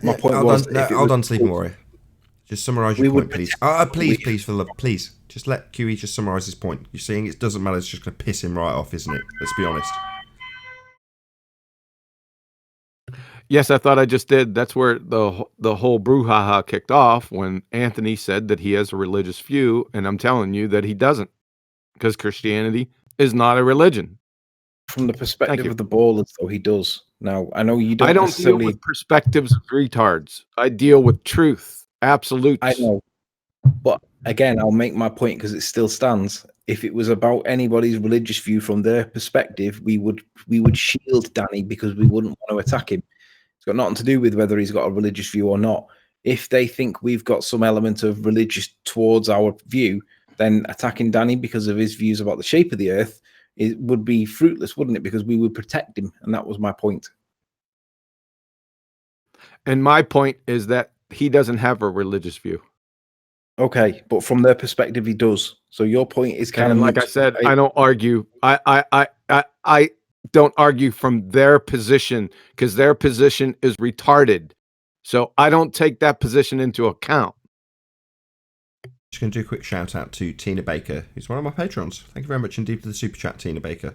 My point was, hold on, Sleeping Warrior. Just summarize your point, please. Please, for love, please. Just let QE just summarize his point. You're saying it doesn't matter, it's just going to piss him right off, isn't it? Let's be honest. Yes, I thought I just did. That's where the whole brouhaha kicked off when Anthony said that he has a religious view, and I'm telling you that he doesn't, because Christianity is not a religion. From the perspective of the ballers, though, he does. Now, I know you don't. I don't deal necessarily with perspectives of retards. I deal with truth, absolutes. I know. But again, I'll make my point because it still stands. If it was about anybody's religious view from their perspective, we would shield Danny because we wouldn't want to attack him. It's got nothing to do with whether he's got a religious view or not. If they think we've got some element of religious towards our view, then attacking Danny because of his views about the shape of the earth, it would be fruitless, wouldn't it? Because we would protect him, and that was my point. And my point is that he doesn't have a religious view. Okay, but from their perspective, he does. So your point is kind of like I said, I don't argue. I don't argue from their position because their position is retarded. So I don't take that position into account. Just going to do a quick shout out to Tina Baker, who's one of my patrons. Thank you very much indeed for the super chat, Tina Baker.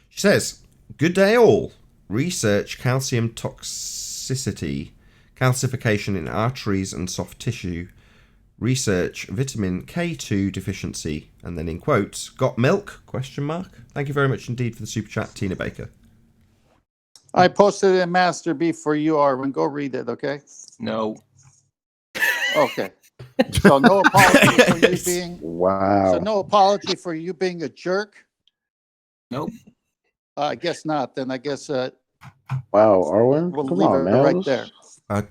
She says, "Good day all. Research calcium toxicity, calcification in arteries and soft tissue. Research vitamin K2 deficiency," and then in quotes, "got milk?" ? Thank you very much indeed for the super chat, Tina Baker. I posted it in Master B for you, Arwen. Go read it, okay? No. Okay. So no apology for you being Wow. So no apology for you being a jerk? Nope. I guess not. Then I guess Wow, Arwen, we'll come leave on, it man. right there.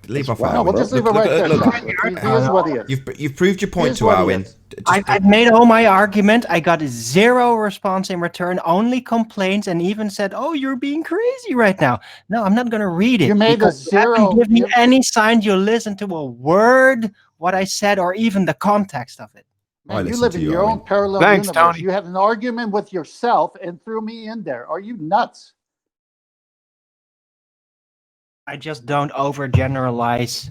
Leave off Wow, No, we'll just leave it right there. He is what he is. You've proved your point Here's to what he Arwen. is. I've made all my argument. I got 0 response in return, only complaints, and even said, "Oh, you're being crazy right now." No, I'm not going to read it. You made a because you haven't zero- Give me you- any sign you listen to a word what I said or even the context of it. Man, you live in your own parallel Thanks, universe. Tony. You had an argument with yourself and threw me in there. Are you nuts? I just don't overgeneralize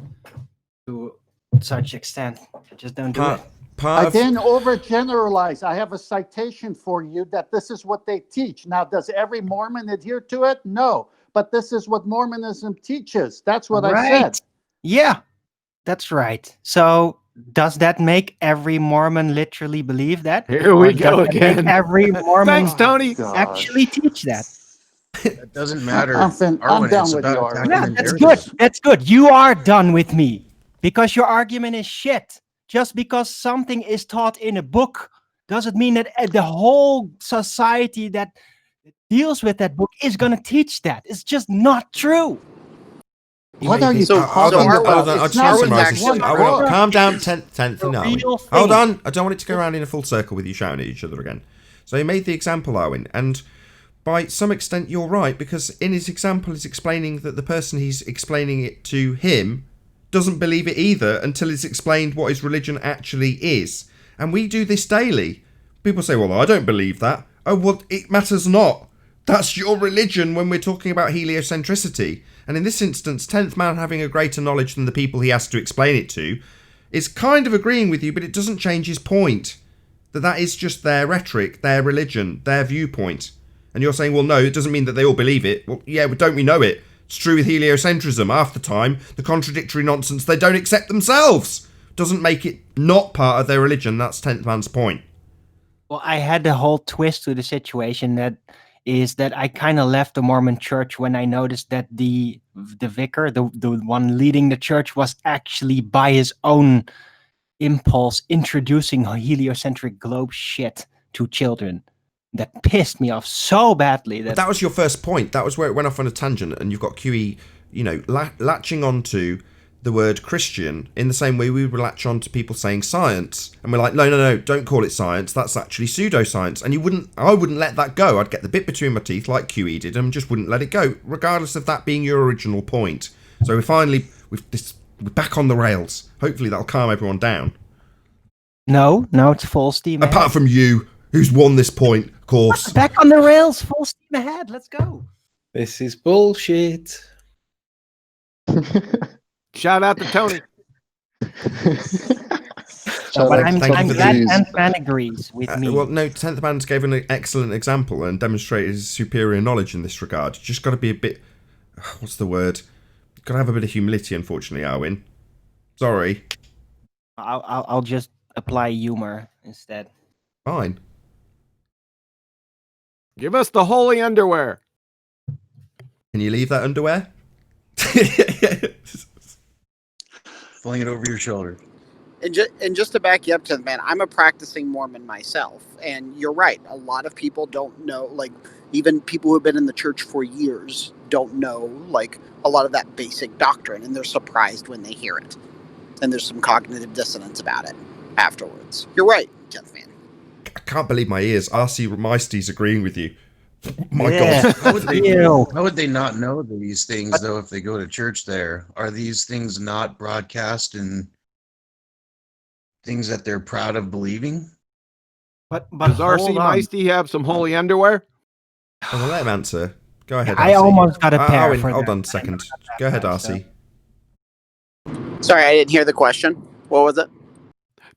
to such extent. I just don't do it. part I of didn't overgeneralize. I have a citation for you that this is what they teach. Now, does every Mormon adhere to it? No. But this is what Mormonism teaches. That's what I said. Yeah, that's right. So does that make every Mormon literally believe that? Here we Or go does that make again. every Mormon Thanks, Tony. actually teach that? It doesn't matter. I'm Arwen, done it's with you about already. attacking Yeah, the that's narrative. good. That's good. You are done with me because your argument is shit. Just because something is taught in a book doesn't mean that the whole society that deals with that book is going to teach that. It's just not true. What are you hold talking on, about? hold on. I It's just not want to just summarize this. one Arwen, book. calm down, 10th and The Arwen. real Hold thing. on. I don't want it to go around in a full circle with you shouting at each other again. So he made the example, Arwen, and by some extent you're right, because in his example he's explaining that the person he's explaining it to him doesn't believe it either until it's explained what his religion actually is. And we do this daily. People say, well, I don't believe that. Oh, well, it matters not. That's your religion when we're talking about heliocentricity. And in this instance, 10th man having a greater knowledge than the people he has to explain it to is kind of agreeing with you, but it doesn't change his point. That is just their rhetoric, their religion, their viewpoint. And you're saying, well, no, it doesn't mean that they all believe it. Well, yeah, but don't we know it? It's true with heliocentrism. Half the time, the contradictory nonsense they don't accept themselves doesn't make it not part of their religion. That's 10th man's point. Well, I had the whole twist to the situation that I kind of left the Mormon church when I noticed that the vicar, the one leading the church, was actually by his own impulse introducing heliocentric globe shit to children. That pissed me off so badly. But that was your first point. That was where it went off on a tangent, and you've got QE, latching onto the word Christian in the same way we would latch on to people saying science, and we're like, no, don't call it science. That's actually pseudoscience. And I wouldn't let that go. I'd get the bit between my teeth like QE did, and just wouldn't let it go, regardless of that being your original point. So we're back on the rails. Hopefully that'll calm everyone down. No, it's full steam ahead. Apart from you, who's won this point, of course. Back on the rails, full steam ahead. Let's go. This is bullshit. Shout out to Tony. But I'm Thank you glad for 10th man agrees with me. Well, no, 10th man's gave an excellent example and demonstrated his superior knowledge in this regard. You just got to be a bit, what's the word? Got to have a bit of humility, unfortunately, Arwen. Sorry. I'll just apply humor instead. Fine. Give us the holy underwear. Can you leave that underwear? Fling it over your shoulder. And just to back you up, 10th man, I'm a practicing Mormon myself, and you're right. A lot of people don't know, like even people who have been in the church for years don't know like a lot of that basic doctrine, and they're surprised when they hear it. And there's some cognitive dissonance about it afterwards. You're right, 10th man. I can't believe my ears. R.C. Meisty's agreeing with you. My Yeah. God. How would they not know these things, though, if they go to church there? Are these things not broadcast and things that they're proud of believing? But Does R.C. hold on. Meisty have some holy underwear? I'll let him answer. Go ahead, I RC. almost got a pair Owen, for hold that. on a second. Go ahead, RC. Sorry, I didn't hear the question. What was it?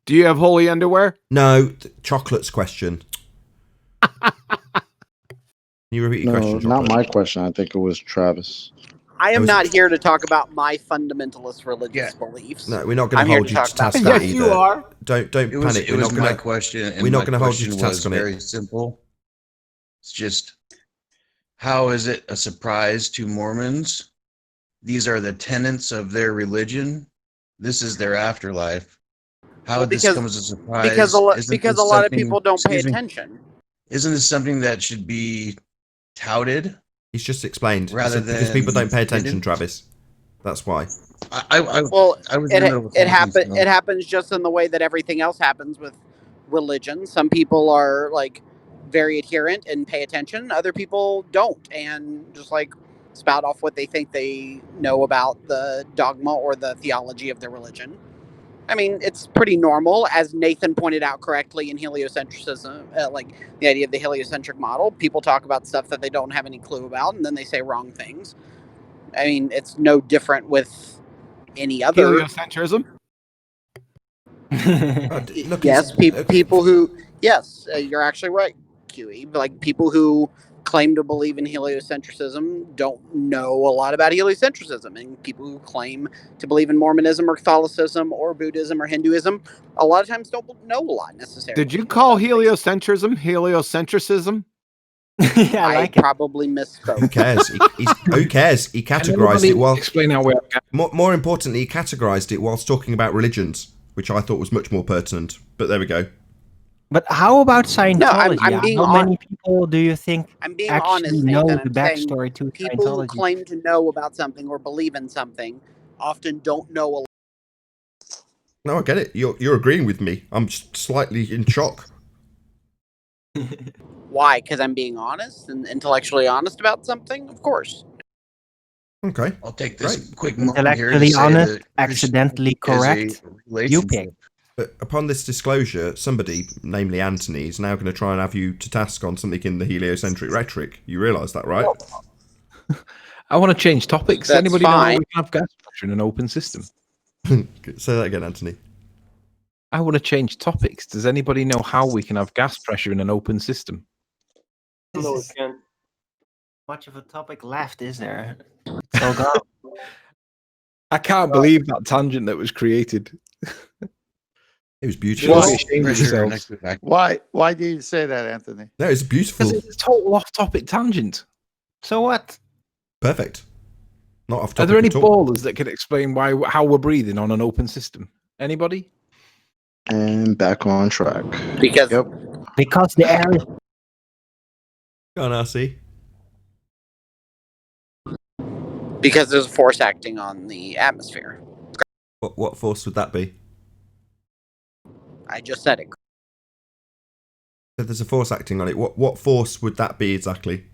Do you have holy underwear? No, chocolate's question. Can you repeat your No, question, not Chocolate? my question. I think it was Travis. I am was- not here to talk about my fundamentalist religious beliefs. No, we're not going I'm to here hold to you talk to about task that. on Yes, either. you are. Don't It was, panic. it was my question, and we're not my going to hold you question to was task on it. very simple. It's just, how is it a surprise to Mormons? These are the tenets of their religion. This is their afterlife. How Well, this because- comes as a surprise? Because Isn't because this a lot of something- people don't pay excuse me, attention. Isn't this something that should be touted? He's just explained. He Rather said because people than don't pay attention, hidden? Travis. That's why. Well, I was in the middle of it something, so- It happens just in the way that everything else happens with religion. Some people are like very adherent and pay attention. Other people don't, and just like spout off what they think they know about the dogma or the theology of their religion. I mean, it's pretty normal, as Nathan pointed out correctly in heliocentrism, like the idea of the heliocentric model. People talk about stuff that they don't have any clue about, and then they say wrong things. I mean, it's no different with any other. Heliocentrism? Look, Yes, people who, yes, you're actually right, QE. Like people who claim to believe in heliocentrism don't know a lot about heliocentrism, and people who claim to believe in Mormonism or Catholicism or Buddhism or Hinduism a lot of times don't know a lot necessarily. Did you call heliocentrism heliocentricism? Yeah, I probably misspoke. Who cares? Who cares? He categorized it while explain how we more importantly, he categorized it whilst talking about religions, which I thought was much more pertinent. But there we go. But how about Scientology? No, I'm being how many people do you think I'm being actually honest, know Nathan. the I'm saying backstory to people who Scientology? claim to know about something or believe in something often don't know a lot. No, I get it. You're agreeing with me. I'm slightly in shock. Why? Because I'm being honest and intellectually honest about something? Of course. Okay. I'll take this quick moment here to Intellectually say honest, that accidentally Christianity is correct. a You pick. relationship. But upon this disclosure, somebody, namely Anthony, is now going to try and have you to task on something in the heliocentric rhetoric. You realise that, right? I want to change topics. That's Anybody know how fine. we can have gas pressure in an open system? Say that again, Anthony. I want to change topics. Does anybody know how we can have gas pressure in an open system? Much of a topic left, is there? It's all gone. I can't believe that tangent that was created. It was beautiful. Just ashamed of yourselves. Why do you say that, Anthony? No, it's beautiful. Because it's a total off-topic tangent. So what? Perfect. Not off topic. Are there any at all. ballers that can explain how we're breathing on an open system? Anybody? And back on track. Because Because the air is Go on, RC. Because there's a force acting on the atmosphere. What force would that be? I just said it. So there's a force acting on it. What force would that be exactly?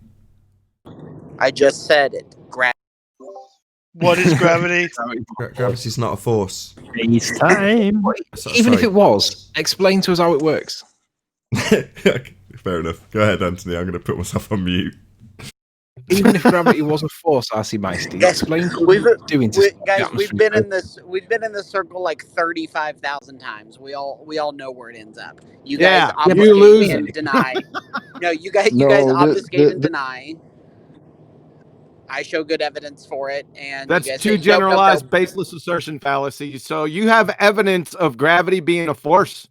I just said it. What is gravity? Gravity's not a force. space time. Even if it was, explain to us how it works. Fair enough. Go ahead, Anthony. I'm going to put myself on mute. Even if gravity was a force, RC Meisty, explain to us We've what it's doing to the guys, atmosphere. we've been in this circle like 35,000 times. We all know where it ends up. You guys Yeah, you obfuscate lose and it. deny. No, you guys No, obfuscate and deny. I show good evidence for it, and That's you guys too say, nope, generalized, nope, baseless assertion fallacy. So you have evidence of gravity being a force.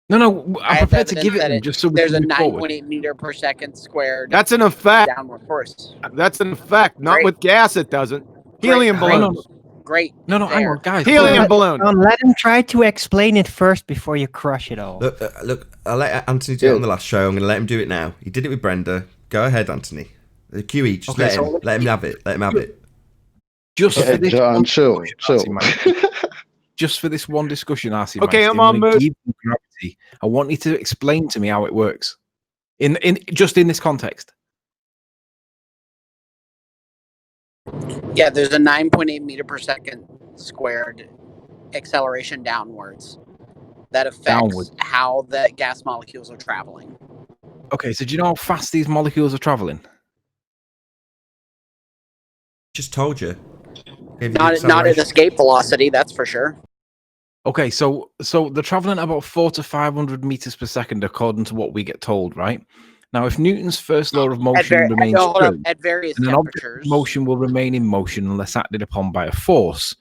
No, I I'm have prepared to evidence give it that them just so we there's a can move forward. 9.8 meter per second squared That's an effect. downward force. That's an effect. Not Great. with gas, it doesn't. Helium Great. balloons. Great. No, hang There. on, guys. Helium balloon. Let him try to explain it first before you crush it all. Look, I'll let Anthony do it on the last show. I'm going to let him do it now. He did it with Brenda. Go ahead, Anthony. The QE, just Okay, let him have it. Let him have it. Just Yeah, for this John, one chill, discussion, chill. RC Meisty. Just for this one discussion, RC Okay, Meisty, I'm on gonna mood. give you gravity. I want you to explain to me how it works. In just in this context. Yeah, there's a 9.8 meter per second squared acceleration downwards that affects Downward. how the gas molecules are traveling. Okay, so do you know how fast these molecules are traveling? Just told you. Gave you the Not at acceleration. escape velocity, that's for sure. Okay, so they're traveling at about 400 to 500 meters per second, according to what we get told, right? Now, if Newton's first law of motion remains true, at various then an object temperatures. of motion will remain in motion unless acted upon by a force.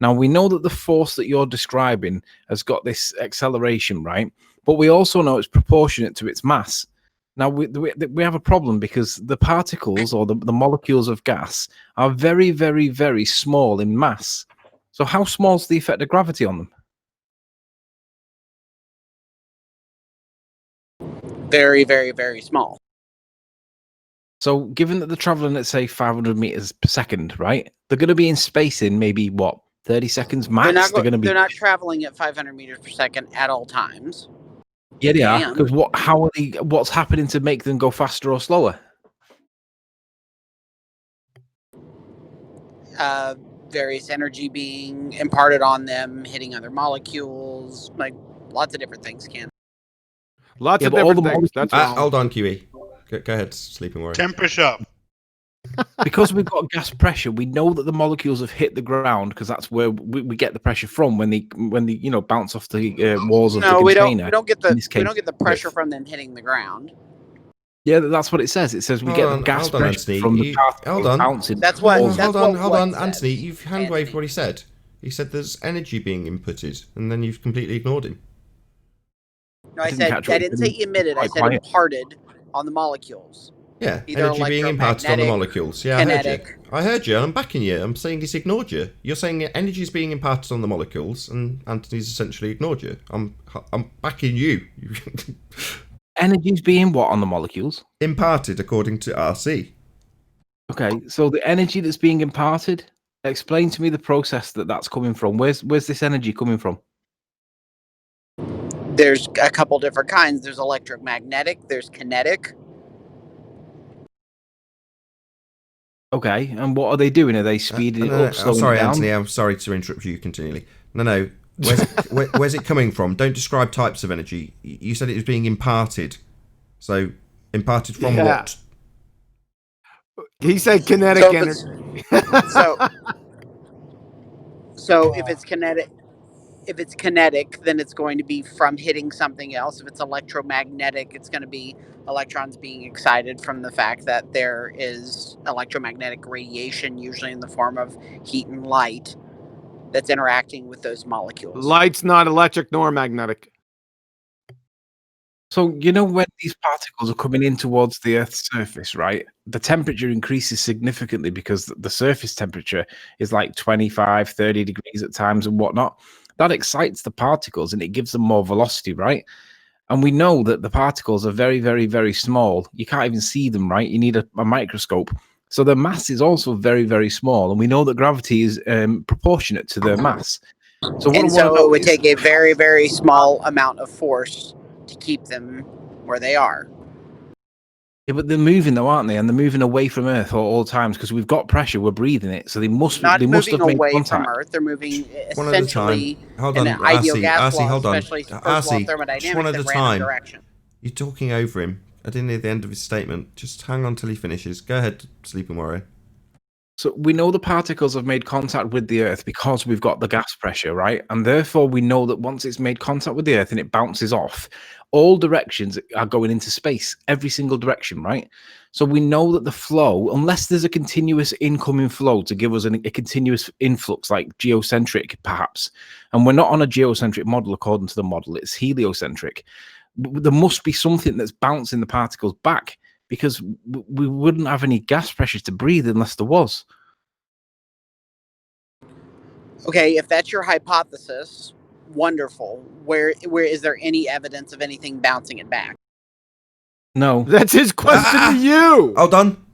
Now, we know that the force that you're describing has got this acceleration, right? But we also know it's proportionate to its mass. Now, we have a problem because the particles or the molecules of gas are very, very, very small in mass. So how small is the effect of gravity on them? Very, very, very small. So given that they're traveling at, say, 500 meters per second, right? They're going to be in space in maybe, 30 seconds max? They're going to be... not traveling at 500 meters per second at all times. Yeah, they are. Damn. Because what's happening to make them go faster or slower? Various energy being imparted on them, hitting other molecules, like lots of different things can. Lots Yeah, of but all different the things. That's wrong. Hold on, QE. Go ahead, Sleeping Warrior. Temperature. Because we've got gas pressure, we know that the molecules have hit the ground because that's where we get the pressure from when they bounce off the walls of the No, container. we don't get In the this case, pressure from them hitting the ground. Yeah, that's what it says. It says we get the gas pressure Anthony. from the Hold on. bouncing. That's what. Hold That's on, what hold Wes on, said. Anthony. You've hand waved what he said. He said there's energy being inputted, and then you've completely ignored him. No, I didn't say emitted. I said imparted on the molecules. Yeah, Either energy being imparted on the electromagnetic, molecules. Yeah, kinetic. I heard you. I'm backing you. I'm saying he's ignored you. You're saying energy is being imparted on the molecules, and Anthony's essentially ignored you. I'm backing you. Energy's being what on the molecules? Imparted, according to RC. Okay, so the energy that's being imparted. Explain to me the process that's coming from. Where's this energy coming from? There's a couple different kinds. There's electromagnetic. There's kinetic. Okay, and what are they doing? Are they speeding it up, slowing sorry, it down? Anthony. I'm sorry to interrupt you continually. No. Where's it coming from? Don't describe types of energy. You said it was being imparted. So, imparted from what? He said kinetic energy. So if it's kinetic, then it's going to be from hitting something else. If it's electromagnetic, it's going to be electrons being excited from the fact that there is electromagnetic radiation, usually in the form of heat and light, that's interacting with those molecules. Light's not electric nor magnetic. So, when these particles are coming in towards the Earth's surface, right? The temperature increases significantly because the surface temperature is like 25, 30 degrees at times and whatnot. That excites the particles and it gives them more velocity, right? And we know that the particles are very, very, very small. You can't even see them, right? You need a microscope. So their mass is also very, very small. And we know that gravity is proportionate to their mass. So it would take a very, very small amount of force to keep them where they are. Yeah, but they're moving though, aren't they? And they're moving away from Earth all times because we've got pressure, we're breathing it. So they must have made contact. From Earth. They're moving one at a time. Hold on, RC, hold on. RC, just one at a time. You're talking over him. I didn't hear the end of his statement. Just hang on till he finishes. Go ahead, Sleeping Warrior. So we know the particles have made contact with the Earth because we've got the gas pressure, right? And therefore we know that once it's made contact with the Earth and it bounces off, all directions are going into space, every single direction, right? So we know that the flow, unless there's a continuous incoming flow to give us a continuous influx, like geocentric perhaps, and we're not on a geocentric model according to the model, it's heliocentric. There must be something that's bouncing the particles back, because we wouldn't have any gas pressure to breathe unless there was. Okay, if that's your hypothesis, wonderful. Where is there any evidence of anything bouncing it back? No. That's his question to you. Hold on.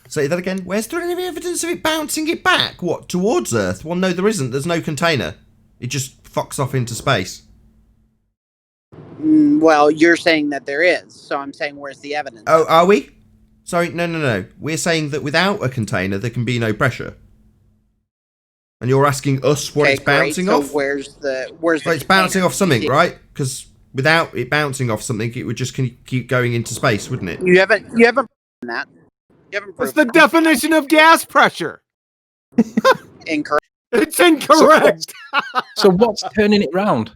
Say that again. Where's there any evidence of it bouncing it back? What, towards Earth? Well, no, there isn't. There's no container. It just fucks off into space. Well, you're saying that there is, so I'm saying where's the evidence? Oh, are we? Sorry, no. We're saying that without a container, there can be no pressure. And you're asking us what it's bouncing off? So where's it's bouncing off something, right? Because without it bouncing off something, it would just keep going into space, wouldn't it? You haven't proven that. You haven't proven What's the definition of gas pressure? Incorrect. It's incorrect. So what's turning it round?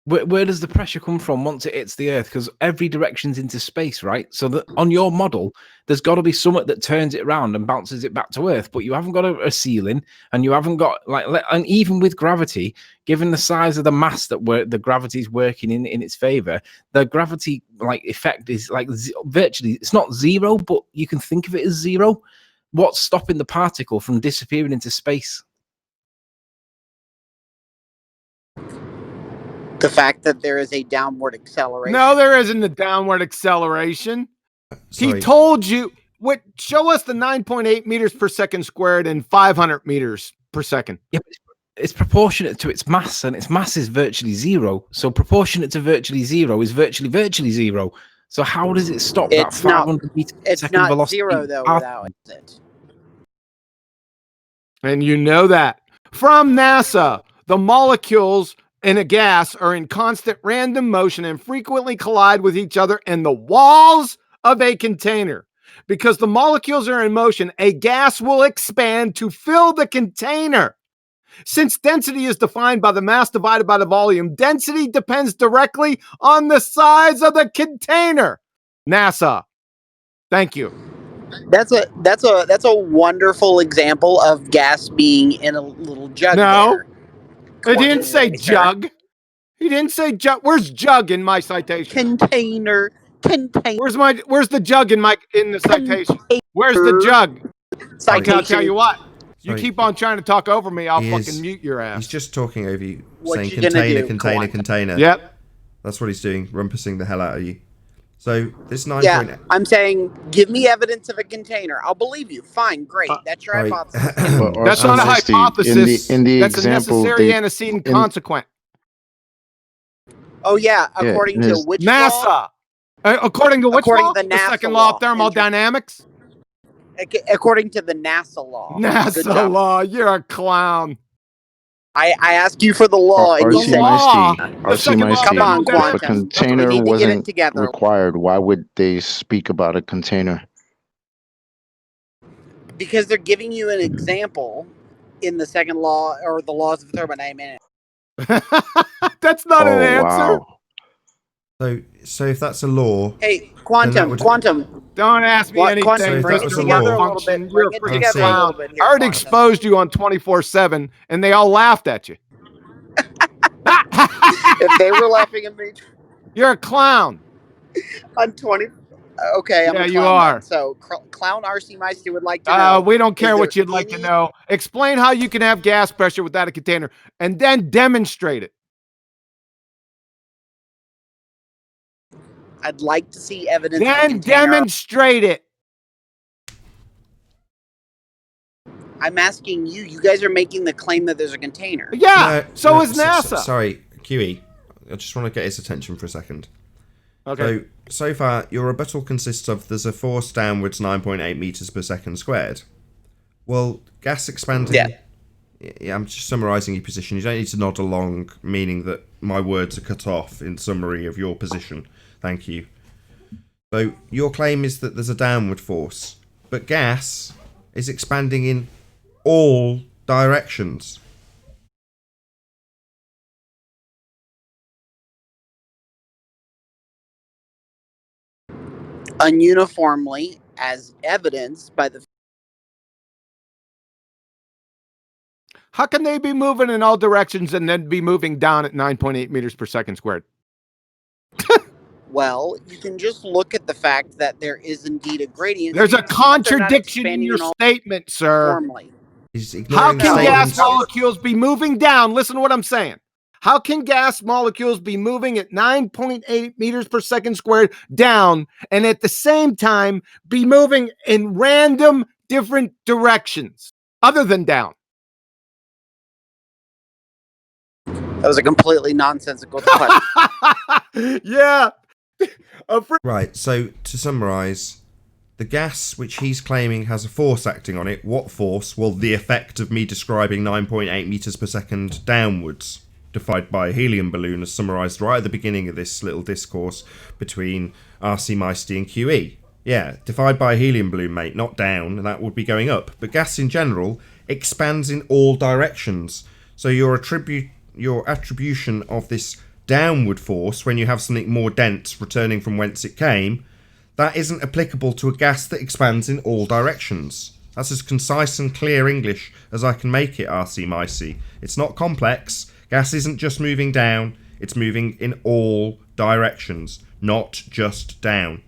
Where does the pressure come from once it hits the Earth? Because every direction's into space, right? So that on your model, there's got to be something that turns it around and bounces it back to Earth. But you haven't got a ceiling, and you haven't got and even with gravity, given the size of the mass that the gravity's working in its favor, the gravity effect is virtually, it's not zero, but you can think of it as zero. What's stopping the particle from disappearing into space? The fact that there is a downward acceleration. No, there isn't a downward acceleration. Sorry. He told you. Show us the 9.8 meters per second squared and 500 meters per second. Yeah, but it's proportionate to its mass, and its mass is virtually zero. So proportionate to virtually zero is virtually zero. So how does it stop that 500 meters per second not velocity? Zero though without it. And you know that from NASA, the molecules in a gas are in constant random motion and frequently collide with each other in the walls of a container. because the molecules are in motion, a gas will expand to fill the container. Since density is defined by the mass divided by the volume, density depends directly on the size of the container. NASA. Thank you. That's a wonderful example of gas being in a little jug. No, there. it didn't say jug. He didn't say jug. Where's jug in my citation? Container. Where's the jug in the citation? Where's the jug? Okay, I'll tell you what. You Sorry. keep on trying to talk over me, I'll He fucking is- mute your ass. He's just talking over you, What saying you gonna container, do, container, Quantum? container. Yep. That's what he's doing, rumpusing the hell out of you. So this 9. Yeah, I'm saying, give me evidence of a container. I'll believe you. Fine, great. That's your Sorry. hypothesis. But That's not a Honesty, hypothesis. In the That's example, a necessary they, antecedent in- consequent. Oh yeah, Yeah, according it to is. which law? NASA. According to which According law? to the The NASA second law of law. thermodynamics? According to the NASA law. Good NASA job. law. You're a clown. I asked you for the law, and you RC said, law. Maisty, The RC second law of Maisty, Come on, if a thermodynamics. Quantum. container We need to get it wasn't together. required, why would they speak about a container? because they're giving you an example in the second law or the laws of thermodynamics. That's not an answer. Wow. So if that's a law, Hey, Then that would- Quantum. Don't ask me anything. Quantum, So if bring that it was a together law- a little bit. You're Bring it a together a clown. little bit. I Here, already Quantum. exposed you on 24/7, and they all laughed at you. If they were laughing at me You're a clown. on 20. Okay, I'm Yeah, a clown you are. then. So, Clown RC Meister would like to know. We don't care is what there you'd like to any- know. Explain how you can have gas pressure without a container, and then demonstrate it. I'd like to see evidence. of a Then container. demonstrate it. I'm asking you. You guys are making the claim that there's a container. Yeah. So No, is NASA. Sorry, QE. I just want to get his attention for a second. Okay. So far, your rebuttal consists of there's a force downwards 9.8 meters per second squared. Well, gas expanding. Yeah, I'm just summarising your position. You don't need to nod along, meaning that my words are cut off in summary of your position. Thank you. So your claim is that there's a downward force, but gas is expanding in all directions. Ununiformly, as evidenced by the How can they be moving in all directions and then be moving down at 9.8 meters per second squared? well, you can just look at the fact that there is indeed a gradient. There's You a can see that they're not contradiction in expanding your all statement, sir. uniformly. He's How ignoring can gas statements. molecules be moving down? Listen to what I'm saying. How can gas molecules be moving at 9.8 meters per second squared down and at the same time be moving in random different directions other than down? That was a completely nonsensical question. Yeah. Right, so to summarise, the gas which he's claiming has a force acting on it, what force? Well, the effect of me describing 9.8 metres per second downwards, defined by a helium balloon, as summarised right at the beginning of this little discourse between RC Meisty and QE. Yeah, defined by a helium balloon, mate, not down, and that would be going up. But gas in general expands in all directions. So your attribution of this downward force when you have something more dense returning from whence it came, that isn't applicable to a gas that expands in all directions. That's as concise and clear English as I can make it, RC Micey. It's not complex. Gas isn't just moving down, it's moving in all directions, not just down.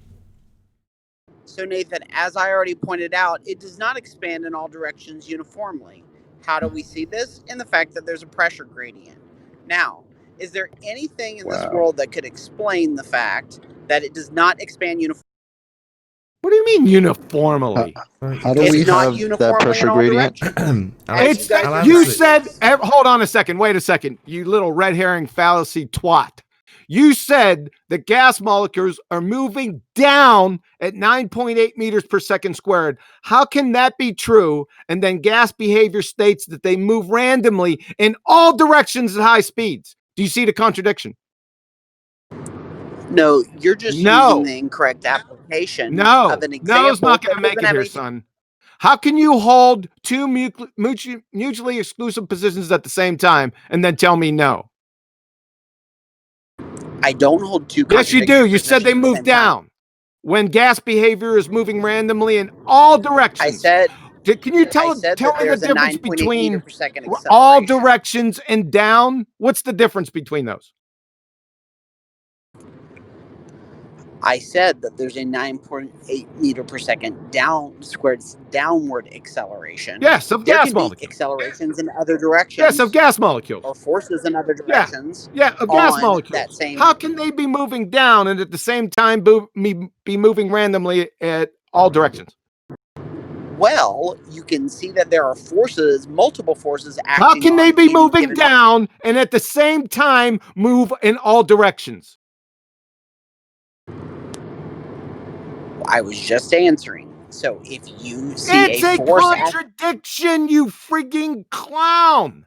So, Nathan, as I already pointed out, it does not expand in all directions uniformly. How do we see this? In the fact that there's a pressure gradient. Now, is there anything in this world that could explain the fact that it does not expand uniformly? What do you mean uniformly? How do we have that pressure gradient? You said, hold on a second, wait a second, you little red herring fallacy twat. You said that gas molecules are moving down at 9.8 meters per second squared. How can that be true? And then gas behavior states that they move randomly in all directions at high speeds. Do you see the contradiction? No, you're just using the incorrect application of an example. No's not going to that make doesn't it have here, anything- son. How can you hold two mutually exclusive positions at the same time and then tell me no? I don't hold two. Yes, you do. You said they move down. When gas behavior is moving randomly in all directions. I said. Can you tell me the difference between all directions and down? What's the difference between those? I said that there's a 9.8 meter per second downward acceleration. Yes, of there gas can be molecules. Accelerations in other directions. Yes, of gas molecules. Or forces in other directions. Yeah, of gas on molecules. That same. How can they be moving down and at the same time be moving randomly at all directions? Well, you can see that there are forces, multiple forces acting. How can they on be any moving given- down and at the same time move in all directions? I was just answering. So if you see It's a force contradiction, you freaking clown.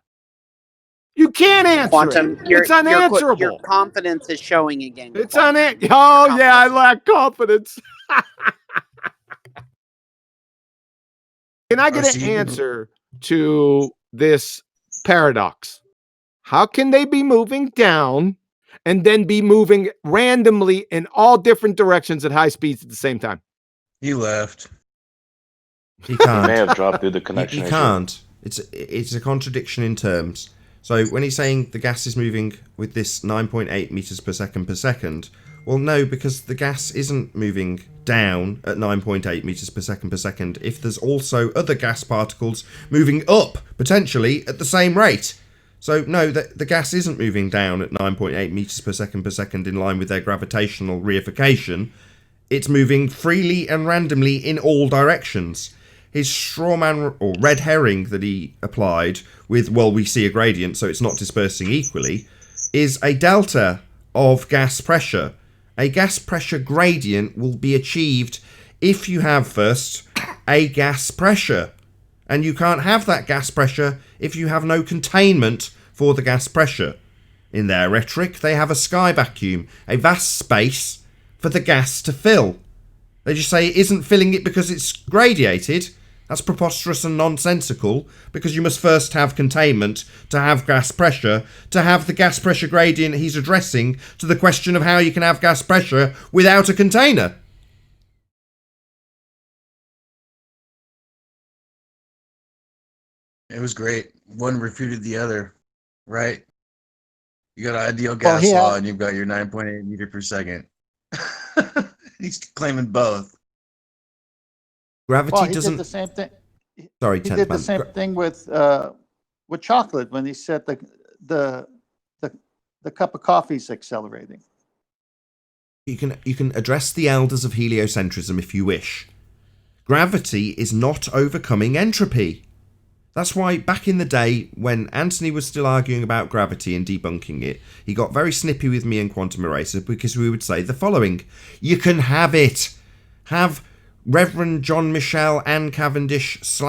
You can't answer quantum, it. It's unanswerable. Your confidence is showing again. It's unanswerable. Oh, yeah, I lack confidence. Can I get an answer to this paradox? How can they be moving down and then be moving randomly in all different directions at high speeds at the same time? He left. He can't. may have dropped through the connection. He issue. can't. It's a contradiction in terms. So when he's saying the gas is moving with this 9.8 meters per second, well, no, because the gas isn't moving down at 9.8 meters per second if there's also other gas particles moving up, potentially, at the same rate. So, no, the gas isn't moving down at 9.8 meters per second in line with their gravitational reification. It's moving freely and randomly in all directions. His straw man or red herring that he applied with, well, we see a gradient, so it's not dispersing equally, is a delta of gas pressure. A gas pressure gradient will be achieved if you have first a gas pressure. And you can't have that gas pressure if you have no containment for the gas pressure. In their rhetoric, they have a sky vacuum, a vast space for the gas to fill. They just say it isn't filling it because it's gradiated. That's preposterous and nonsensical, because you must first have containment to have gas pressure, to have the gas pressure gradient he's addressing to the question of how you can have gas pressure without a container. It was great. One refuted the other, right? You got an ideal gas he law had- and you've got your 9.8 meter per second. He's claiming both. Gravity Well, he doesn't... did the same thing. Sorry, He 10th did the man. same thing with chocolate when he said the cup of coffee's accelerating. You can address the elders of heliocentrism if you wish. Gravity is not overcoming entropy. That's why back in the day, when Anthony was still arguing about gravity and debunking it, he got very snippy with me and Quantum Eraser because we would say the following: you can have it. Have Reverend John Michel and Cavendish /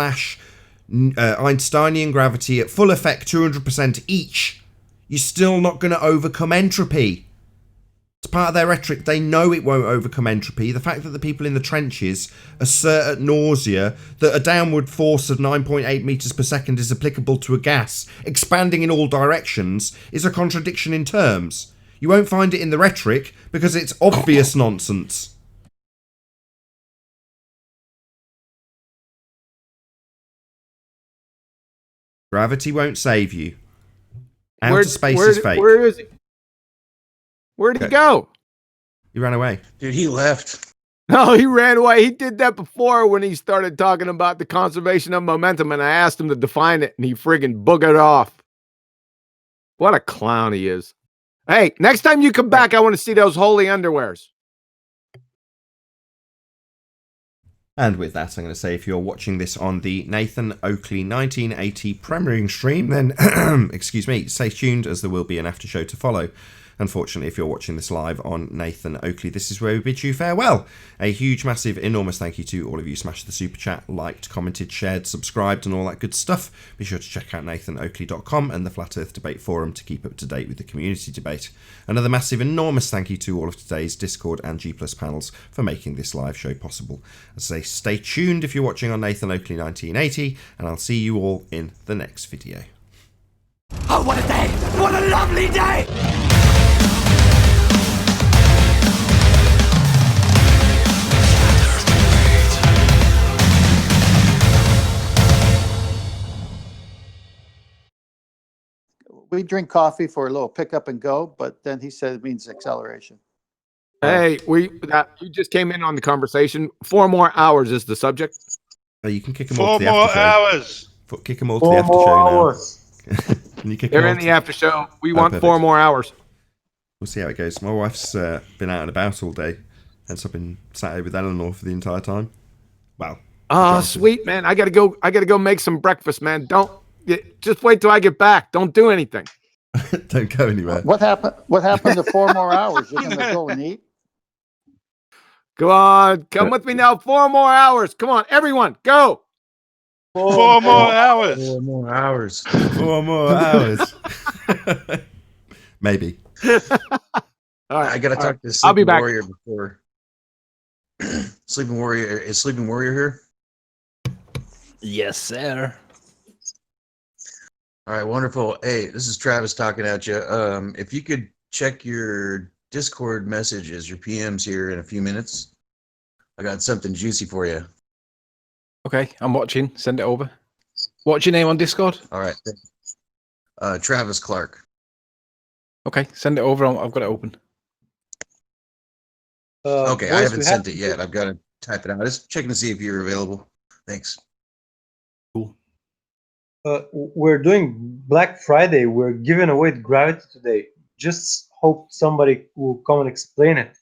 Einsteinian gravity at full effect 200% each. You're still not going to overcome entropy. It's part of their rhetoric. They know it won't overcome entropy. The fact that the people in the trenches assert at nausea that a downward force of 9.8 meters per second is applicable to a gas expanding in all directions is a contradiction in terms. You won't find it in the rhetoric because it's obvious nonsense. Gravity won't save you. Outer space is fake. Where is he? Where'd he go? He ran away. Dude, he left. No, he ran away. He did that before when he started talking about the conservation of momentum, and I asked him to define it, and he friggin' boogered off. What a clown he is. Hey, next time you come back, I want to see those holy underwears. And with that, I'm going to say if you're watching this on the Nathan Oakley 1980 premiering stream, then, excuse me, stay tuned as there will be an after show to follow. Unfortunately, if you're watching this live on Nathan Oakley, this is where we bid you farewell. A huge, massive, enormous thank you to all of you smashed the super chat, liked, commented, shared, subscribed, and all that good stuff. Be sure to check out nathanoakley.com and the Flat Earth Debate Forum to keep up to date with the community debate. Another massive, enormous thank you to all of today's Discord and G Plus panels for making this live show possible. As I say, stay tuned if you're watching on Nathan Oakley 1980, and I'll see you all in the next video. Oh, what a day! What a lovely day! We drink coffee for a little pick up and go, but then he said it means acceleration. Hey, you just came in on the conversation. 4 more hours is the subject. Oh, you can kick them all 4 to the more after show. hours. Kick them all to the after show now. Can you kick them They're all in to- the after show. We Oh, want perfect. 4 more hours. We'll see how it goes. My wife's been out and about all day, hence I've been sat here with Eleanor for the entire time. Well, Oh, sweet, man. I gotta go make some breakfast, man. Just wait till I get back. Don't do anything. don't go anywhere. What happened to 4 more hours? You're gonna go and eat? Come on, come with me now. 4 more hours. Come on, everyone, go. 4 more hours. 4 more hours. 4 more hours. Maybe. All right, I gotta all talk right. to I'll be Sleeping back. Warrior before. Sleeping Warrior, is Sleeping Warrior here? Yes, sir. All right, wonderful. Hey, this is Travis talking at you. If you could check your Discord messages, your PMs here in a few minutes, I got something juicy for you. Okay, I'm watching. Send it over. What's your name on Discord? All right, Travis Clark. Okay, send it over. I've got it open. Okay, I boys, haven't we sent have it yet. I've got to type it out. Just checking to see if you're available. Thanks. We're doing Black Friday. We're giving away the Gravity today. Just hope somebody will come and explain it.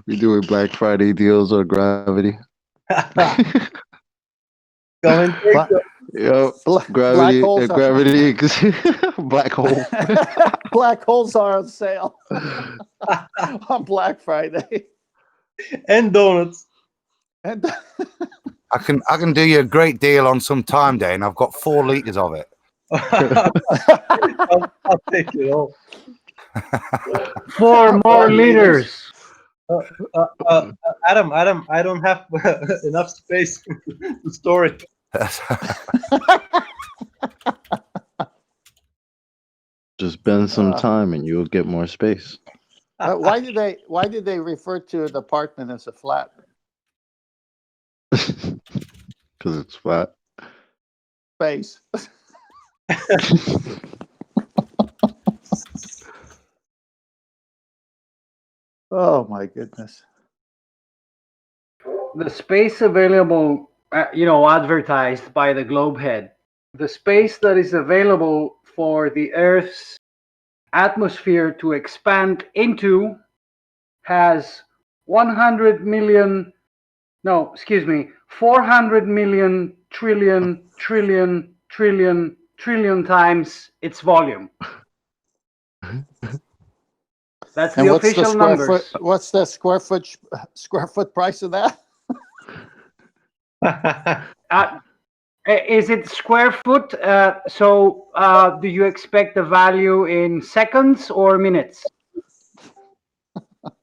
We doing Black Friday deals on Gravity. Come and take them. Yo, Black Gravity, holes are- Gravity, black hole. Black holes are on sale on Black Friday. And donuts. And I can do you a great deal on some time day, and I've got 4 liters of it. I'll take it all. 4 more liters. Adam, I don't have enough space to store it. Just spend some time and you'll get more space. why did they refer to the apartment as a flat? Because it's flat. Space. Oh my goodness. The space available, advertised by the Globehead, the space that is available for the Earth's atmosphere to expand into has 400 million trillion times its volume. That's the official numbers. What's the square foot price of that? Is it square foot? Do you expect the value in seconds or minutes?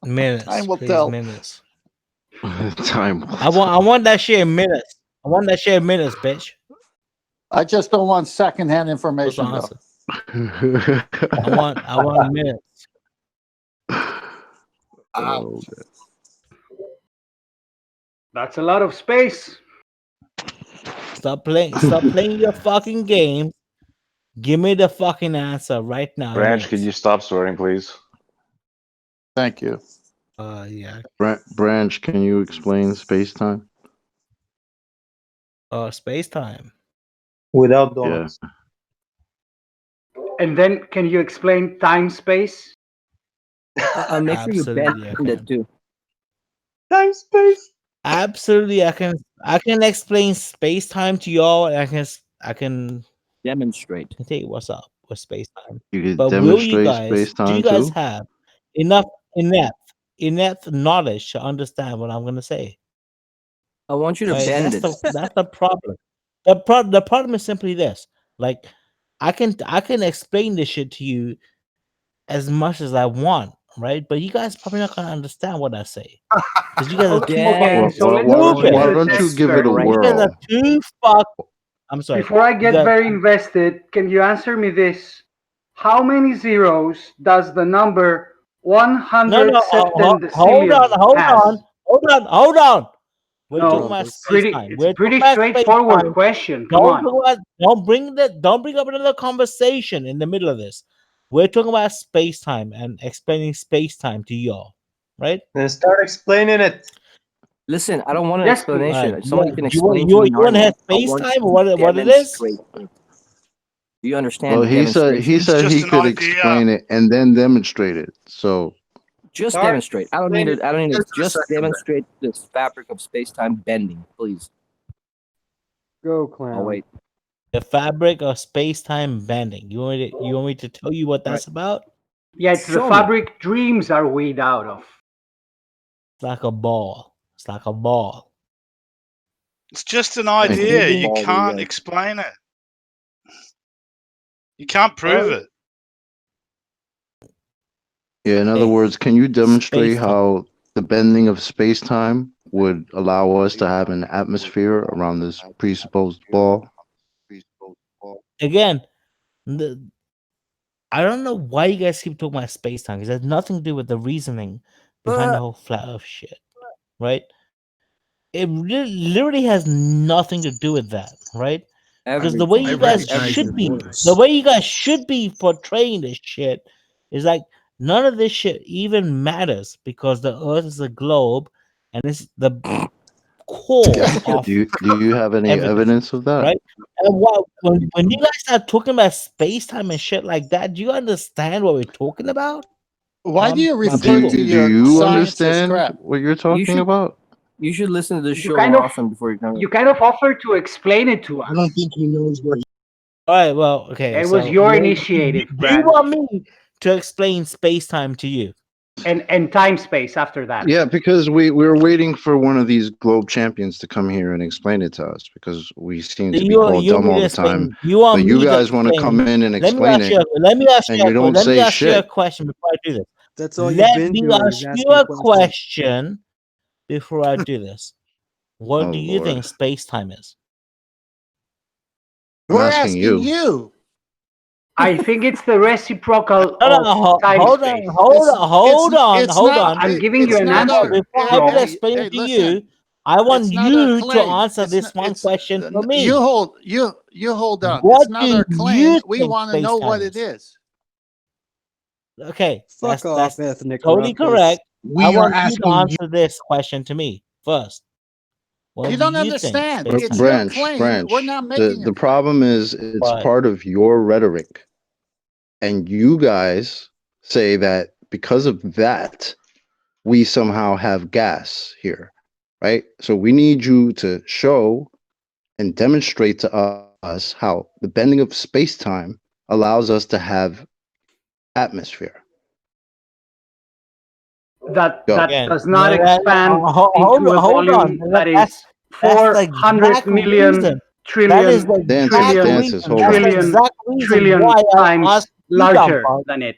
Minutes. Time will please, tell. Minutes. Time. I want that shit in minutes. I want that shit in minutes, bitch. I just don't want secondhand What's the information. Though. answer? I want minutes. Oh, That's a lot of space. Stop playing your fucking game. Give me the fucking answer right now. Branch, could you stop swearing, please? Thank you. Yeah. Branch, can you explain space-time? Space time. Without donuts. And then can you explain time space? Make sure you Absolutely, bend I it too. Time space. Absolutely, I can explain space time to y'all. And I can demonstrate. I can tell you what's up with space time. You could But will you demonstrate guys? space Do you time guys too. have enough knowledge to understand what I'm going to say? I want you to Right? bend That's it. the problem. The problem is simply this. Like, I can explain this shit to you as much as I want, right? But you guys probably not gonna understand what I say because you guys are too Okay, so let's Why put you to the don't you test give it a first. You guys are whirl? too fuck. I'm sorry. Before I You get guys- very invested, can you answer me this? How many zeros does the number 100 no, hold septendecillion has? on. We're talking No, about it's space pretty. time. It's We're a pretty talking about space straightforward time. question. Come on. Don't bring up another conversation in the middle of this. We're talking about space time and explaining space time to y'all, right? Then start explaining it. Listen, I don't want an Yes, explanation. Alright, If someone can you explain to me want to normally, have I space want time you or to what it is? demonstrate it. Do you understand Well, he said demonstration? he could explain it and then demonstrate it. So Just Start demonstrate. I don't need explaining it. I don't need it. just for a Just second. demonstrate this fabric of space-time bending, please. Go, clown. Oh wait. The fabric of space time bending. You want me to tell you what that's about? Yeah, it's the Show me. fabric dreams are weed out of. It's like a ball. It's like a ball. It's just an Thank you. idea. You Ball we can't read. explain it. You can't prove it. yeah, in other Hey, words, can you demonstrate space-time. how the bending of space time would allow us to have an atmosphere around this presupposed ball? Again, I don't know why you guys keep talking about space time because it has nothing to do with the reasoning behind the whole flat Earth shit, right? It literally has nothing to do with that, right? Because the way you guys should be portraying this shit is like none of this shit even matters because the Earth is a globe and it's the core of Do you have any everything, evidence of that? right? And when you guys start talking about space time and shit like that, do you understand what we're talking about? Why do you My refer people. to Do your you science as understand crap? what you're talking about? You should listen to this You show kind more of- often before you come. You kind of offered to explain it to us. think he knows what. All right, well, okay. It so was your you- initiative, Do you Brad. want me to explain space time to you? And time space after that. Yeah, because we're waiting for one of these globe champions to come here and explain it to us because we seem to be called dumb all the time. But you guys want to come in and explain it, Let me ask and you. you don't Let me say ask you a shit. question before I do this. That's all Let you've been me doing ask is you asking a questions. question before I do this. What Oh, do you Lord. think space time is? I'm We're asking you. I think it's the reciprocal No, of time hold space. on, hold on. I'm giving you an not answer. Before I will explain it to you, I want you to answer this one question for me. You hold on. What It's not do our claim. you We think want to know space-time what it is. Okay, Fuck off, that's ethnic totally ruckus. correct. We I are want you to asking answer this question to me first. What You do don't think understand. space-time It's your Branch, claim. We're not the making the it. problem is it's What? part of your rhetoric, and you guys say that because of that we somehow have gas here, right? So we need you to show and demonstrate to us how the bending of space-time allows us to have atmosphere. That Go. that does not No, that- expand hold into a on. volume that is That's the 400 exact million reason. trillion That is the Dances, exact dances, reason. hold That's on. the trillion exact reason trillion why I times asked you, larger Dumpunk. than it.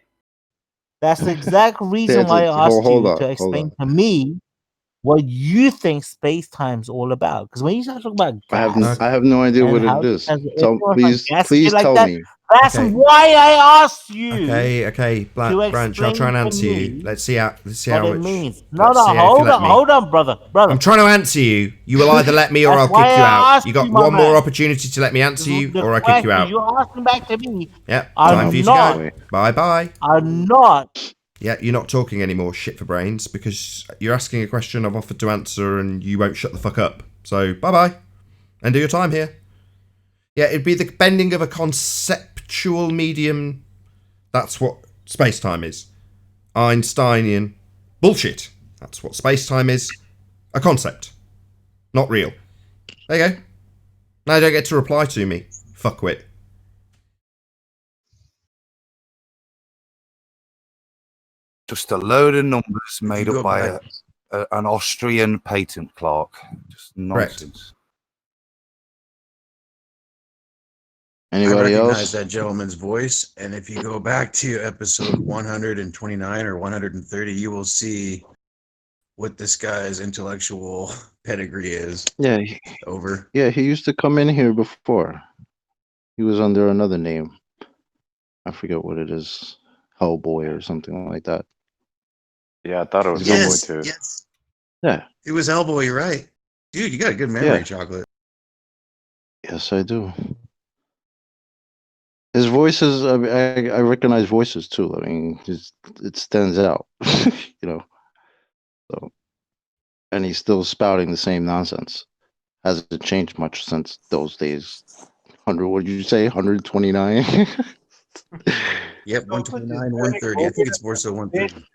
That's the exact reason why Dances, I asked hold you on, to hold explain on. to me what you think space time's all about. Because when you start talking about gas, I have no idea and what how it is. has So please shit like tell that, me. that's Okay. why I asked you. Okay, Black to Branch. I'll try and explain to answer you. me Let's see how what it much. means. No, let's see how if you let me. hold on, brother. I'm trying to answer you. You will either let me or That's I'll why kick you I out. asked You got you, my one more man. opportunity to let me answer you, The or I kick you question out. you're asking back to me. Yep, I'm time for you to not- go. Bye bye. I'm not. Yeah, you're not talking anymore, shit for brains, because you're asking a question I've offered to answer and you won't shut the fuck up. So bye bye, and do your time here. Yeah, it'd be the bending of a conceptual medium. That's what space-time is. Einsteinian bullshit. That's what space-time is. A concept. Not real. There you go. Now you don't get to reply to me. Fuckwit. Just a load of numbers made go up by back- an Austrian patent clerk. Just nonsense. I Anybody recognize else? that gentleman's voice, and if you go back to episode 129 or 130, you will see what this guy's intellectual pedigree is. Yeah, Over. yeah, he used to come in here before. He was under another name. I forget what it is. Hellboy or something like that. Yeah, I thought it was Yes, Hellboy too. yes. Yeah. It was Hellboy, you're right. Dude, you got a good memory, Yeah. Chocolate. Yes, I do. His voices, I recognize voices too. I mean, it stands out, you know. So, and he's still spouting the same nonsense. Hasn't changed much since those days. What did you say? 129. Yep, 129, 130. I think it's more so 130.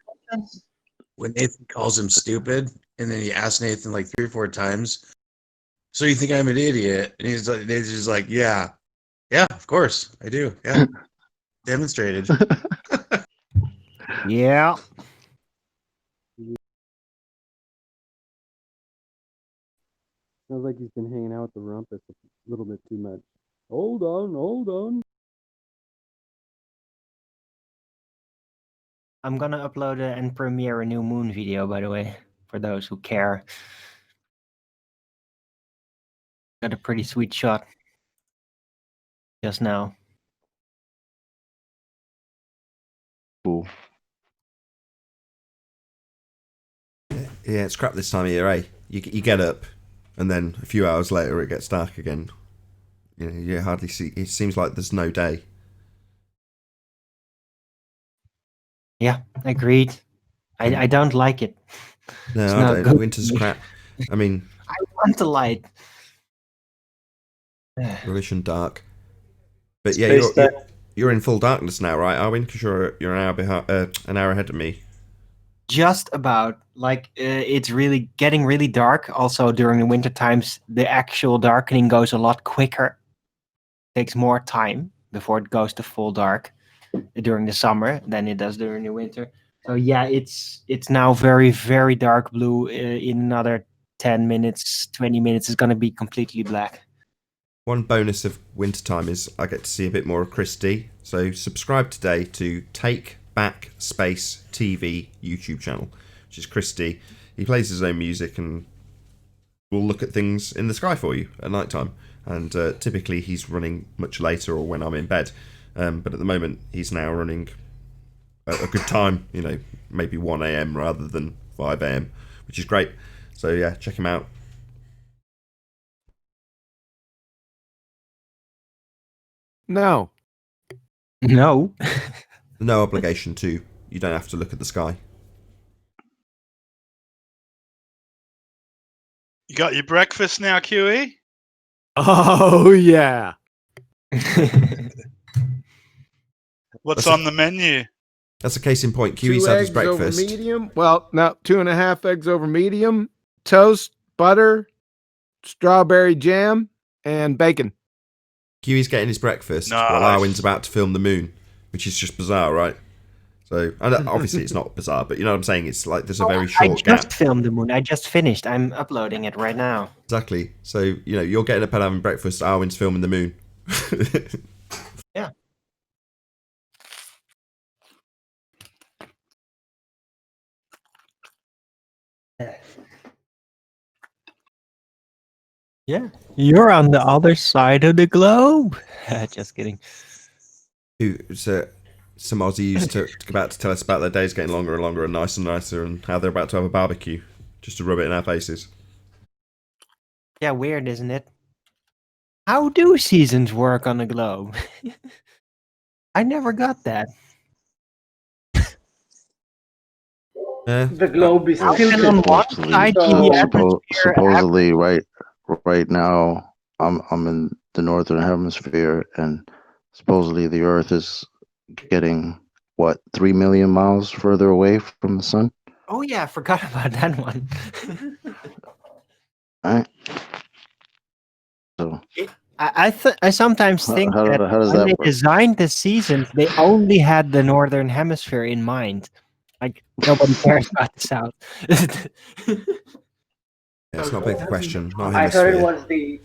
When Nathan calls him stupid, and then he asks Nathan like 3 or 4 times, "So you think I'm an idiot?" And he's like, Nathan's just like, "Yeah, of course I do. Yeah, demonstrated." Yeah. Sounds like he's been hanging out with the rumpus a little bit too much. Hold on. I'm gonna upload and premiere a new moon video, by the way, for those who care. Got a pretty sweet shot just now. Cool. Yeah, it's crap this time of year, eh? You get up, and then a few hours later it gets dark again. You know, you hardly see. It seems like there's no day. Yeah, agreed. I don't like it. No, It's I not don't. good Winter's for me. crap. I mean, I want the light. rubbish and dark. But yeah, Space time. you're in full darkness now, right, Arwin? Because you're an hour ahead of me. Just about. Like, it's really getting really dark. Also, during the winter times, the actual darkening goes a lot quicker. Takes more time before it goes to full dark during the summer than it does during the winter. So yeah, it's now very, very dark blue. In another 10 minutes, 20 minutes, it's going to be completely black. One bonus of wintertime is I get to see a bit more of Chris D. So subscribe today to Take Back Space TV YouTube channel, which is Chris D. He plays his own music and will look at things in the sky for you at night time. And typically he's running much later or when I'm in bed. But at the moment he's now running a good time, you know, maybe 1 a.m. rather than 5 a.m., which is great. So yeah, check him out. No. No. No obligation to. You don't have to look at the sky. You got your breakfast now, QE? Oh yeah. What's on the menu? That's a case in point. 2 Kiwi's had his eggs over breakfast. medium. Well, no, 2.5 eggs over medium, toast, butter, strawberry jam, and bacon. Kiwi's getting his breakfast while Nice. Arwin's about to film the moon, which is just bizarre, right? So, and obviously it's not bizarre, but you know what I'm saying? It's like there's a very I short just gap. filmed the moon. I just finished. I'm uploading it right now. Exactly. So, you know, you're getting up and having breakfast, Arwin's filming the moon. Yeah. Yeah. You're on the other side of the globe. Just kidding. Some Aussies about to tell us about their days getting longer and longer and nicer and how they're about to have a barbecue just to rub it in our faces. Yeah, weird, isn't it? How do seasons work on the globe? I never got that. The globe is How tilted. can on one side be the atmosphere Supposedly, right now, I'm in the northern hemisphere, and supposedly the Earth is getting 3 million miles further away from the sun. Oh yeah, I forgot about that one. All right. So I sometimes think how that does when that they work? designed the seasons, they only had the northern hemisphere in mind. Like nobody cares about the South. Yeah, it's not a big question. Not I thought it hemisphere. was the.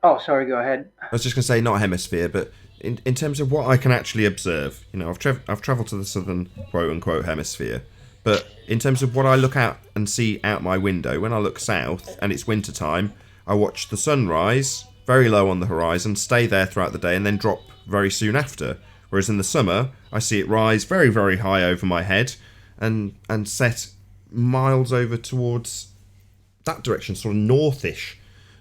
Oh, sorry. Go ahead. I was just going to say not hemisphere, but in terms of what I can actually observe, you know, I've travelled to the southern quote unquote hemisphere, but in terms of what I look out and see out my window, when I look south and it's winter time, I watch the sun rise very low on the horizon, stay there throughout the day, and then drop very soon after. Whereas in the summer, I see it rise very, very high over my head and set miles over towards that direction, sort of northish.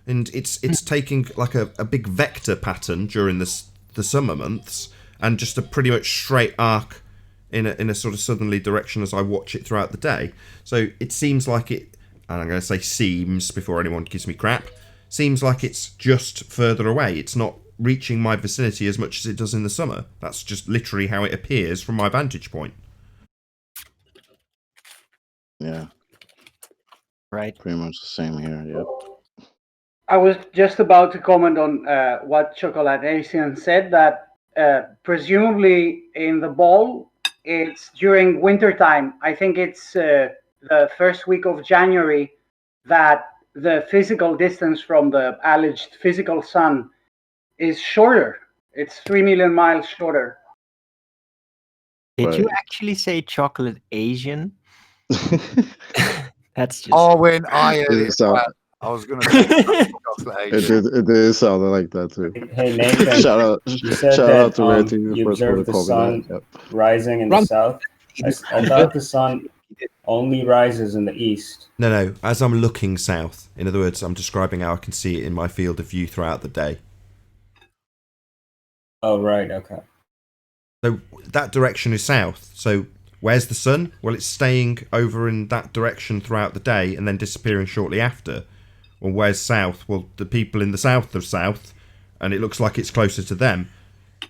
And it's taking like a big vector pattern during the summer months, and just a pretty much straight arc in a sort of southerly direction as I watch it throughout the day. So it seems like it, and I'm going to say seems before anyone gives me crap, seems like it's just further away. It's not reaching my vicinity as much as it does in the summer. That's just literally how it appears from my vantage point. Yeah. Right. Pretty much the same here. Yep. I was just about to comment on what Chocolate Asian said, that presumably in the ball, it's during winter time. I think it's the first week of January that the physical distance from the alleged physical sun is shorter. It's 3 million miles shorter. Did you Right. actually say chocolate Asian? That's just. Oh, when I heard It it, sound- I was going to say chocolate It Asian. did sound like that too. Hey Nathan, shout out you said shout that out to Red Team you first for observed the calling sun that. Yep. rising in the south. I thought the sun only rises in the east. No, as I'm looking south. In other words, I'm describing how I can see it in my field of view throughout the day. Oh, right, okay. So that direction is south. So where's the sun? Well, it's staying over in that direction throughout the day and then disappearing shortly after. Well, where's south? Well, the people in the south of south, and it looks like it's closer to them,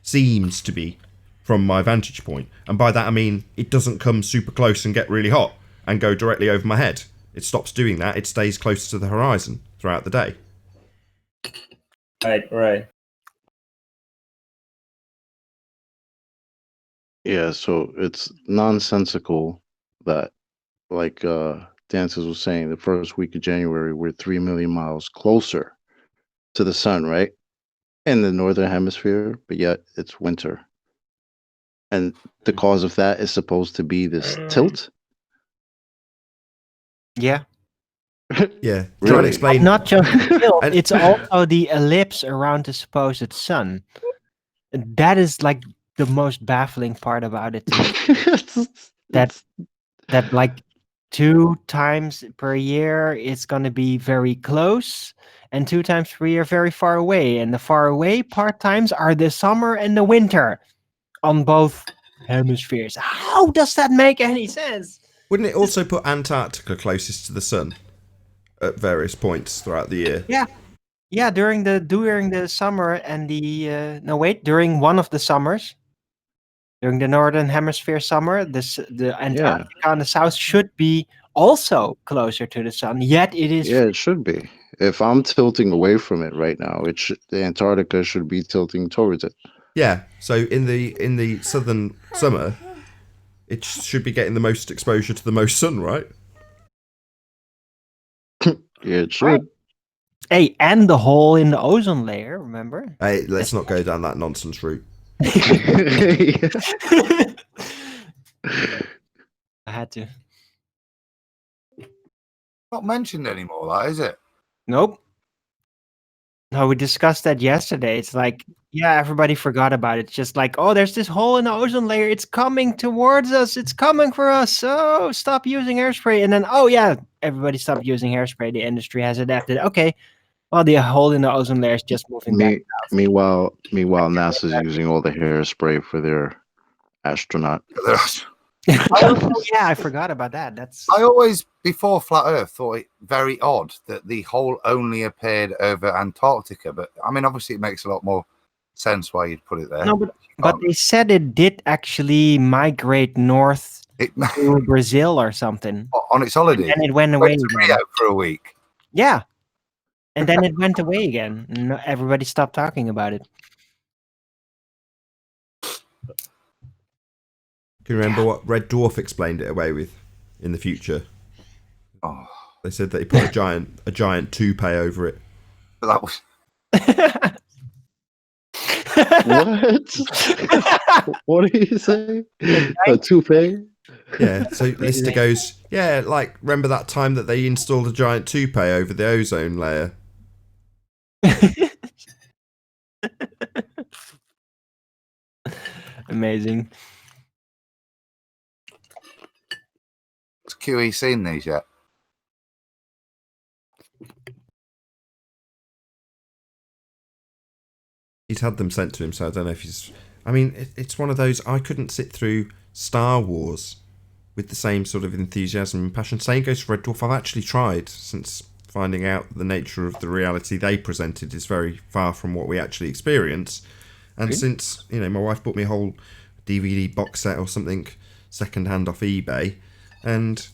seems to be from my vantage point. And by that I mean it doesn't come super close and get really hot and go directly over my head. It stops doing that. It stays close to the horizon throughout the day. Right. Yeah, so it's nonsensical that, like Dances was saying, the first week of January, we're 3 million miles closer to the sun, right? In the northern hemisphere, but yet it's winter. And the cause of that is supposed to be this tilt. Yeah. Yeah. Try and Really? explain. Not just tilt, And- it's also the ellipse around the supposed sun. That is like the most baffling part about it. that like 2 times per year it's going to be very close, and 2 times per year very far away. And the far away part times are the summer and the winter on both hemispheres. How does that make any sense? Wouldn't it also put Antarctica closest to the sun at various points throughout the year? Yeah, during the summer and during one of the summers, during the northern hemisphere summer, the Antarctica on the south should be also closer to the sun. Yet it is. Yeah, it should be. If I'm tilting away from it right now, the Antarctica should be tilting towards it. Yeah. So in the southern summer, it should be getting the most exposure to the most sun, right? Yeah, it should. Hey, and the hole in the ozone layer. Remember? Hey, let's not go down that nonsense route. I had to. Not mentioned anymore, that is it? Nope. No, we discussed that yesterday. It's like, yeah, everybody forgot about it. It's just like, oh, there's this hole in the ozone layer. It's coming towards us. It's coming for us. Oh, stop using hairspray. And then, oh, yeah, everybody stopped using hairspray. The industry has adapted. Okay. Well, the hole in the ozone layer is just moving back. Meanwhile, NASA's using all the hairspray for their astronaut. Oh, yeah, I forgot about that. I always, before Flat Earth, thought it very odd that the hole only appeared over Antarctica. But I mean, obviously, it makes a lot more sense why you'd put it there. No, but they said it did actually migrate north to Brazil or something. On its holiday. And it went away to again. Rio for a week. Yeah. And then it went away again. No, everybody stopped talking about it. Can you remember what Red Dwarf explained it away with in the future? Oh. They said that he put a giant toupee over it. That was What? What do you say? A toupee? Yeah, so Lister goes, yeah, like, remember that time that they installed a giant toupee over the ozone layer? Amazing. Has QE seen these yet? He's had them sent to him, so I don't know if he's... I mean, it's one of those... I couldn't sit through Star Wars with the same sort of enthusiasm and passion. Same goes for Red Dwarf. I've actually tried, since finding out the nature of the reality they presented is very far from what we actually experience. And since, you know, my wife bought me a whole DVD box set or something second-hand off eBay, and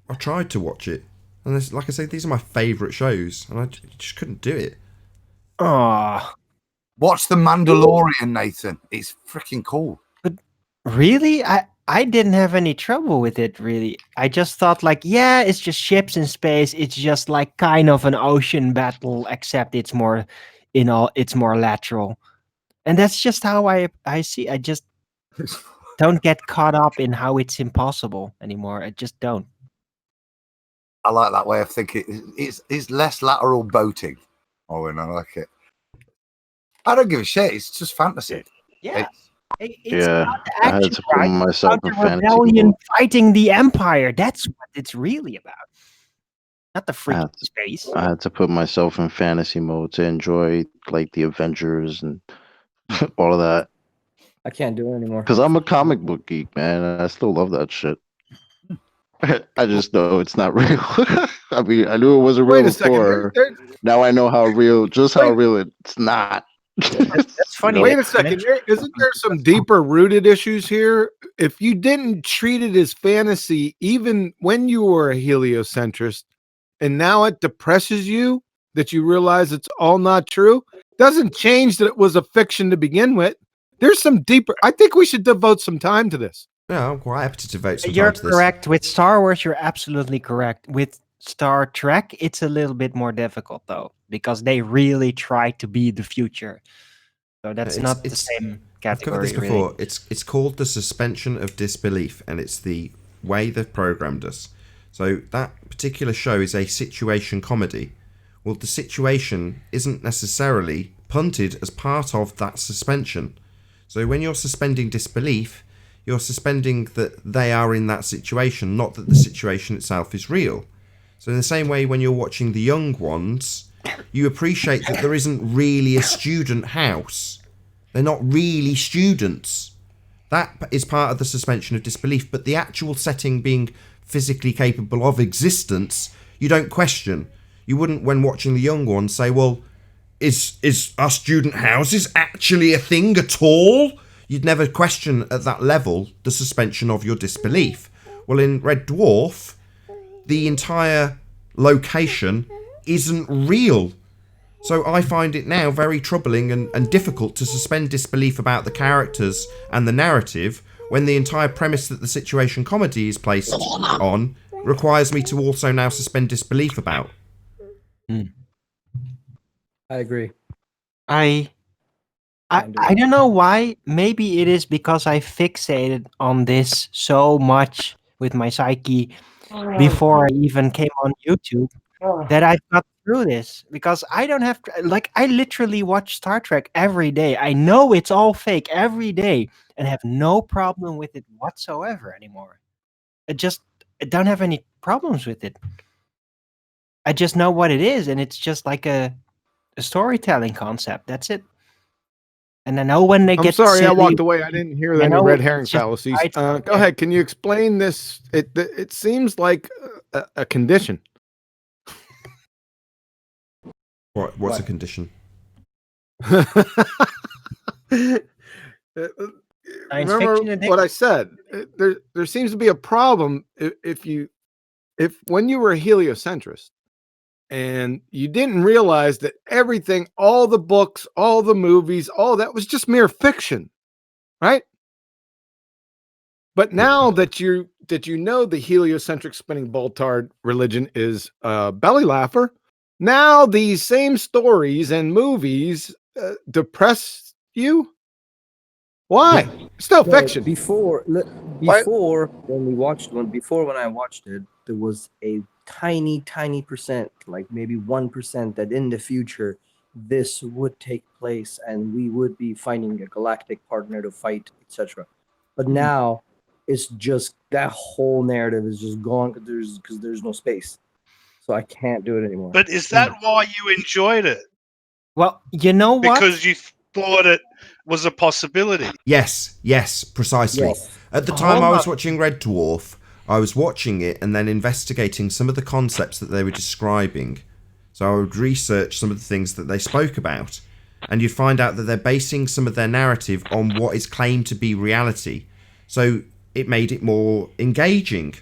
I tried to watch it. And this, like I say, these are my favourite shows, and I just couldn't do it. Oh, Watch The Mandalorian, Nathan. It's freaking cool. really? I didn't have any trouble with it, really. I just thought, like, yeah, it's just ships in space. It's just like kind of an ocean battle, except it's more, it's more lateral. And that's just how I see. I just don't get caught up in how it's impossible anymore. I just don't. I like that way of thinking. It's less lateral boating. Oh, and I like it. I don't give a shit. It's just fantasy. Yeah. Yeah, I had to put myself in fantasy Rebellion mode. fighting the Empire. That's what it's really about. Not the freaking space. I had to put myself in fantasy mode to enjoy like the Avengers and all of that. I can't do it anymore. Because I'm a comic book geek, man, and I still love that shit. I just know it's not real. I mean, I knew it wasn't real Wait a second. before. Now I know how real it's not. That's funny. Wait a second. Isn't there some deeper rooted issues here? If you didn't treat it as fantasy, even when you were a heliocentrist, and now it depresses you that you realize it's all not true, doesn't change that it was a fiction to begin with. There's some deeper. I think we should devote some time to this. Yeah, I'm quite happy to devote some You're time to this. correct. With Star Wars, you're absolutely correct. With Star Trek, it's a little bit more difficult, though, because they really try to be the future. So that's not the same I've covered category. this before. Really. It's called the suspension of disbelief, and it's the way they've programmed us. So that particular show is a situation comedy. Well, the situation isn't necessarily punted as part of that suspension. So when you're suspending disbelief, you're suspending that they are in that situation, not that the situation itself is real. So in the same way, when you're watching The Young Ones, you appreciate that there isn't really a student house. They're not really students. That is part of the suspension of disbelief, but the actual setting being physically capable of existence, you don't question. You wouldn't, when watching The Young Ones, say, well, is our student houses actually a thing at all? You'd never question at that level the suspension of your disbelief. Well, in Red Dwarf, the entire location isn't real. So I find it now very troubling and difficult to suspend disbelief about the characters and the narrative when the entire premise that the situation comedy is placed on requires me to also now suspend disbelief about. I agree. I don't know why. Maybe it is because I fixated on this so much with my psyche before I even came on YouTube that I got through this, because I don't have to, like, I literally watch Star Trek every day. I know it's all fake every day and have no problem with it whatsoever anymore. I don't have any problems with it. I just know what it is, and it's just like a storytelling concept. That's it. And I know when they I'm get sorry, I silly, walked away. I didn't hear I any know red it's herring just fallacies. right Go there. ahead. Can you explain this? It seems like a condition. What's a condition? Remember what I said. There seems to be a problem if when you were a heliocentrist and you didn't realize that everything, all the books, all the movies, all that was just mere fiction, right? But now that you know the heliocentric spinning boltard religion is a belly laugher, now these same stories and movies depress you. Why? Yeah. Still Well, fiction. Before when I watched it, there was a tiny percent, like maybe 1%, that in the future this would take place and we would be finding a galactic partner to fight, etc. But now it's just that whole narrative is just gone because there's no space. So I can't do it anymore. But is that why you enjoyed it? Well, you know what? Because you thought it was a possibility. Yes, precisely. Yes. At the time Hold I was on. watching Red Dwarf, I was watching it and then investigating some of the concepts that they were describing. So I would research some of the things that they spoke about. And you'd find out that they're basing some of their narrative on what is claimed to be reality. So it made it more engaging.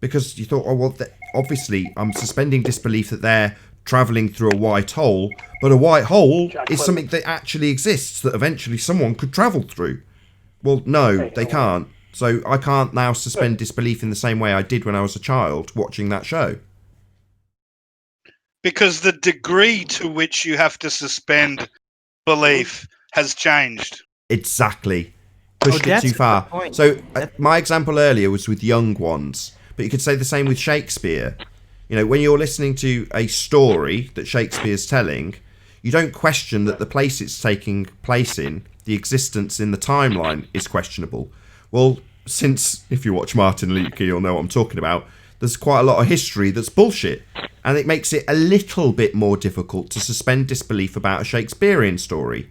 Because you thought, oh, well, obviously I'm suspending disbelief that they're travelling through a white hole, but a white hole is something that actually exists that eventually someone could travel through. Well, no, they can't. So I can't now suspend disbelief in the same way I did when I was a child watching that show. Because the degree to which you have to suspend belief has changed. Exactly. Pushed it that's too a good far. point. So my example earlier was with young ones, but you could say the same with Shakespeare. You know, when you're listening to a story that Shakespeare's telling, you don't question that the place it's taking place in, the existence in the timeline, is questionable. Well, since, if you watch Martin Luther, you'll know what I'm talking about, there's quite a lot of history that's bullshit. And it makes it a little bit more difficult to suspend disbelief about a Shakespearean story.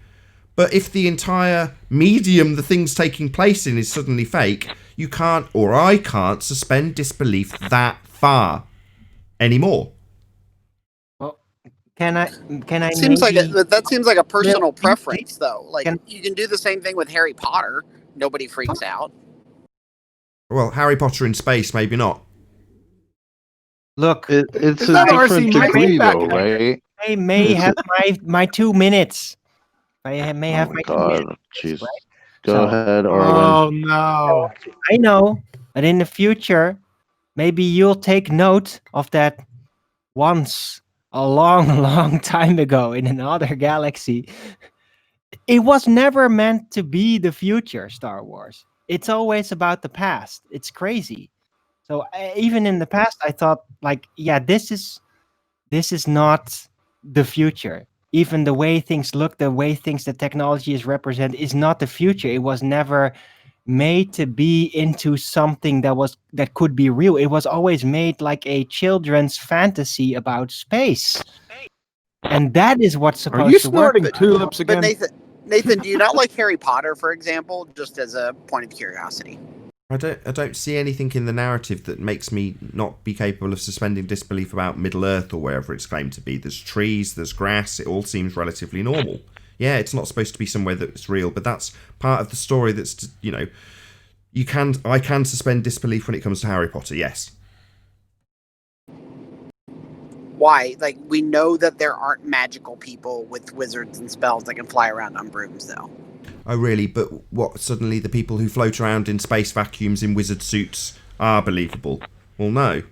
But if the entire medium the thing's taking place in is suddenly fake, you can't, or I can't, suspend disbelief that far anymore. Well, can I Seems like maybe- that seems like a personal Well, preference, though. Like can- you can do the same thing with Harry Potter. Nobody freaks out. Well, Harry Potter in space, maybe not. Look, It's Is a that different RC degree, back though, there? right? I may have my 2 minutes. I may have Oh my my 2 God, minutes. jeez. right? Go So- ahead, Orwin. Oh no. I know, but in the future, maybe you'll take note of that once a long, long time ago in another galaxy. It was never meant to be the future, Star Wars. It's always about the past. It's crazy. So even in the past, I thought, like, yeah, this is not the future. Even the way things look, the way the technology is represented is not the future. It was never made to be into something that could be real. It was always made like a children's fantasy about space. And that is what's Are supposed you to work. snorting tulips But again? Nathan, do you not like Harry Potter, for example, just as a point of curiosity? I don't see anything in the narrative that makes me not be capable of suspending disbelief about Middle Earth or wherever it's claimed to be. There's trees, there's grass, it all seems relatively normal. Yeah, it's not supposed to be somewhere that's real, but that's part of the story that's, you know, I can suspend disbelief when it comes to Harry Potter, yes. Why? Like, we know that there aren't magical people with wizards and spells that can fly around on brooms, though. Oh, really? But what, suddenly the people who float around in space vacuums in wizard suits are believable? Well, no.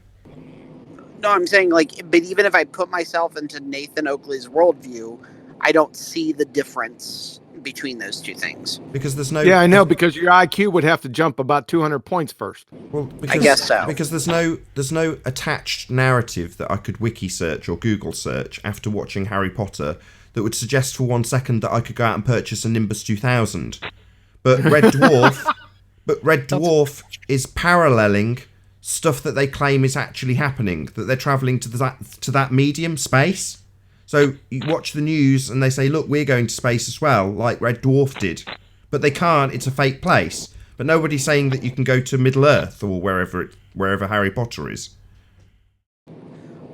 No, I'm saying, like, but even if I put myself into Nathan Oakley's worldview, I don't see the difference between those two things. Because there's no... Yeah, I know, because your IQ would have to jump about 200 points first. Well, because, I guess so. Because there's no attached narrative that I could wiki search or Google search after watching Harry Potter that would suggest for 1 second that I could go out and purchase a Nimbus 2000. But Red Dwarf is paralleling stuff that they claim is actually happening, that they're travelling to that medium space. So you watch the news and they say, look, we're going to space as well, like Red Dwarf did. But they can't, it's a fake place. But nobody's saying that you can go to Middle Earth or wherever Harry Potter is.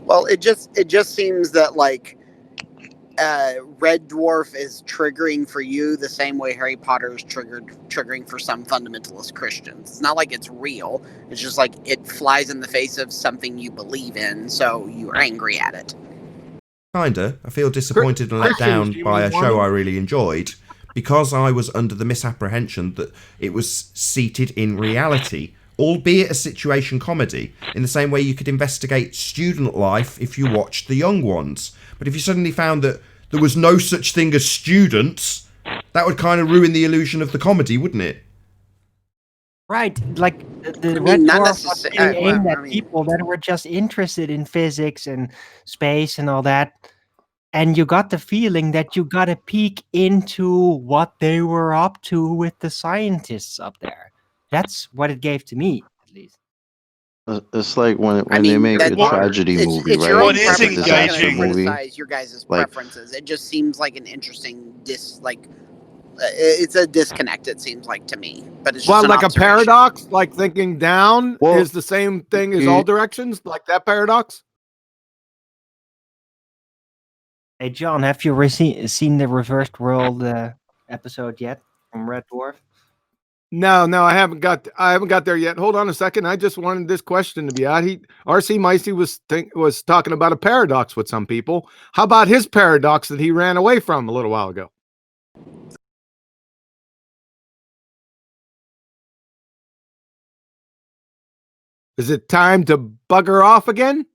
Well, it just seems that, like, Red Dwarf is triggering for you the same way Harry Potter is triggering for some fundamentalist Christians. It's not like it's real. It's just like it flies in the face of something you believe in, so you're angry at it. Kinda. I feel disappointed and let Christians, down do you by mean a show Mormon? I really enjoyed because I was under the misapprehension that it was seated in reality, albeit a situation comedy, in the same way you could investigate student life if you watched The Young Ones. But if you suddenly found that there was no such thing as students, that would kind of ruin the illusion of the comedy, wouldn't it? Right, like the I Red mean, not Dwarf was necessarily. really aimed at people that were just interested in physics and space and all that. And you got the feeling that you got a peek into what they were up to with the scientists up there. That's what it gave to me, at least. It's like when I they mean, make a tragedy movie, it's right? your own Like a preference. I'm not going disaster to movie. criticize your guys' Like, preferences. It just seems like an interesting it's a disconnect. It seems like to me, but it's just Well, an like a observation. paradox, like thinking down Well, is the same thing as all directions, like that paradox. Hey, John, have you seen the Reversed World episode yet from Red Dwarf? No, I haven't got there yet. Hold on a second. I just wanted this question to be out. RC Meisty was talking about a paradox with some people. How about his paradox that he ran away from a little while ago? Is it time to bugger off again?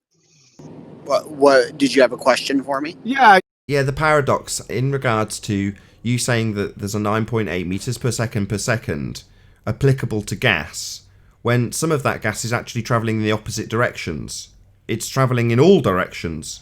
What did you have a question for me? Yeah. Yeah, the paradox in regards to you saying that there's a 9.8 meters per second applicable to gas, when some of that gas is actually traveling in the opposite directions. It's traveling in all directions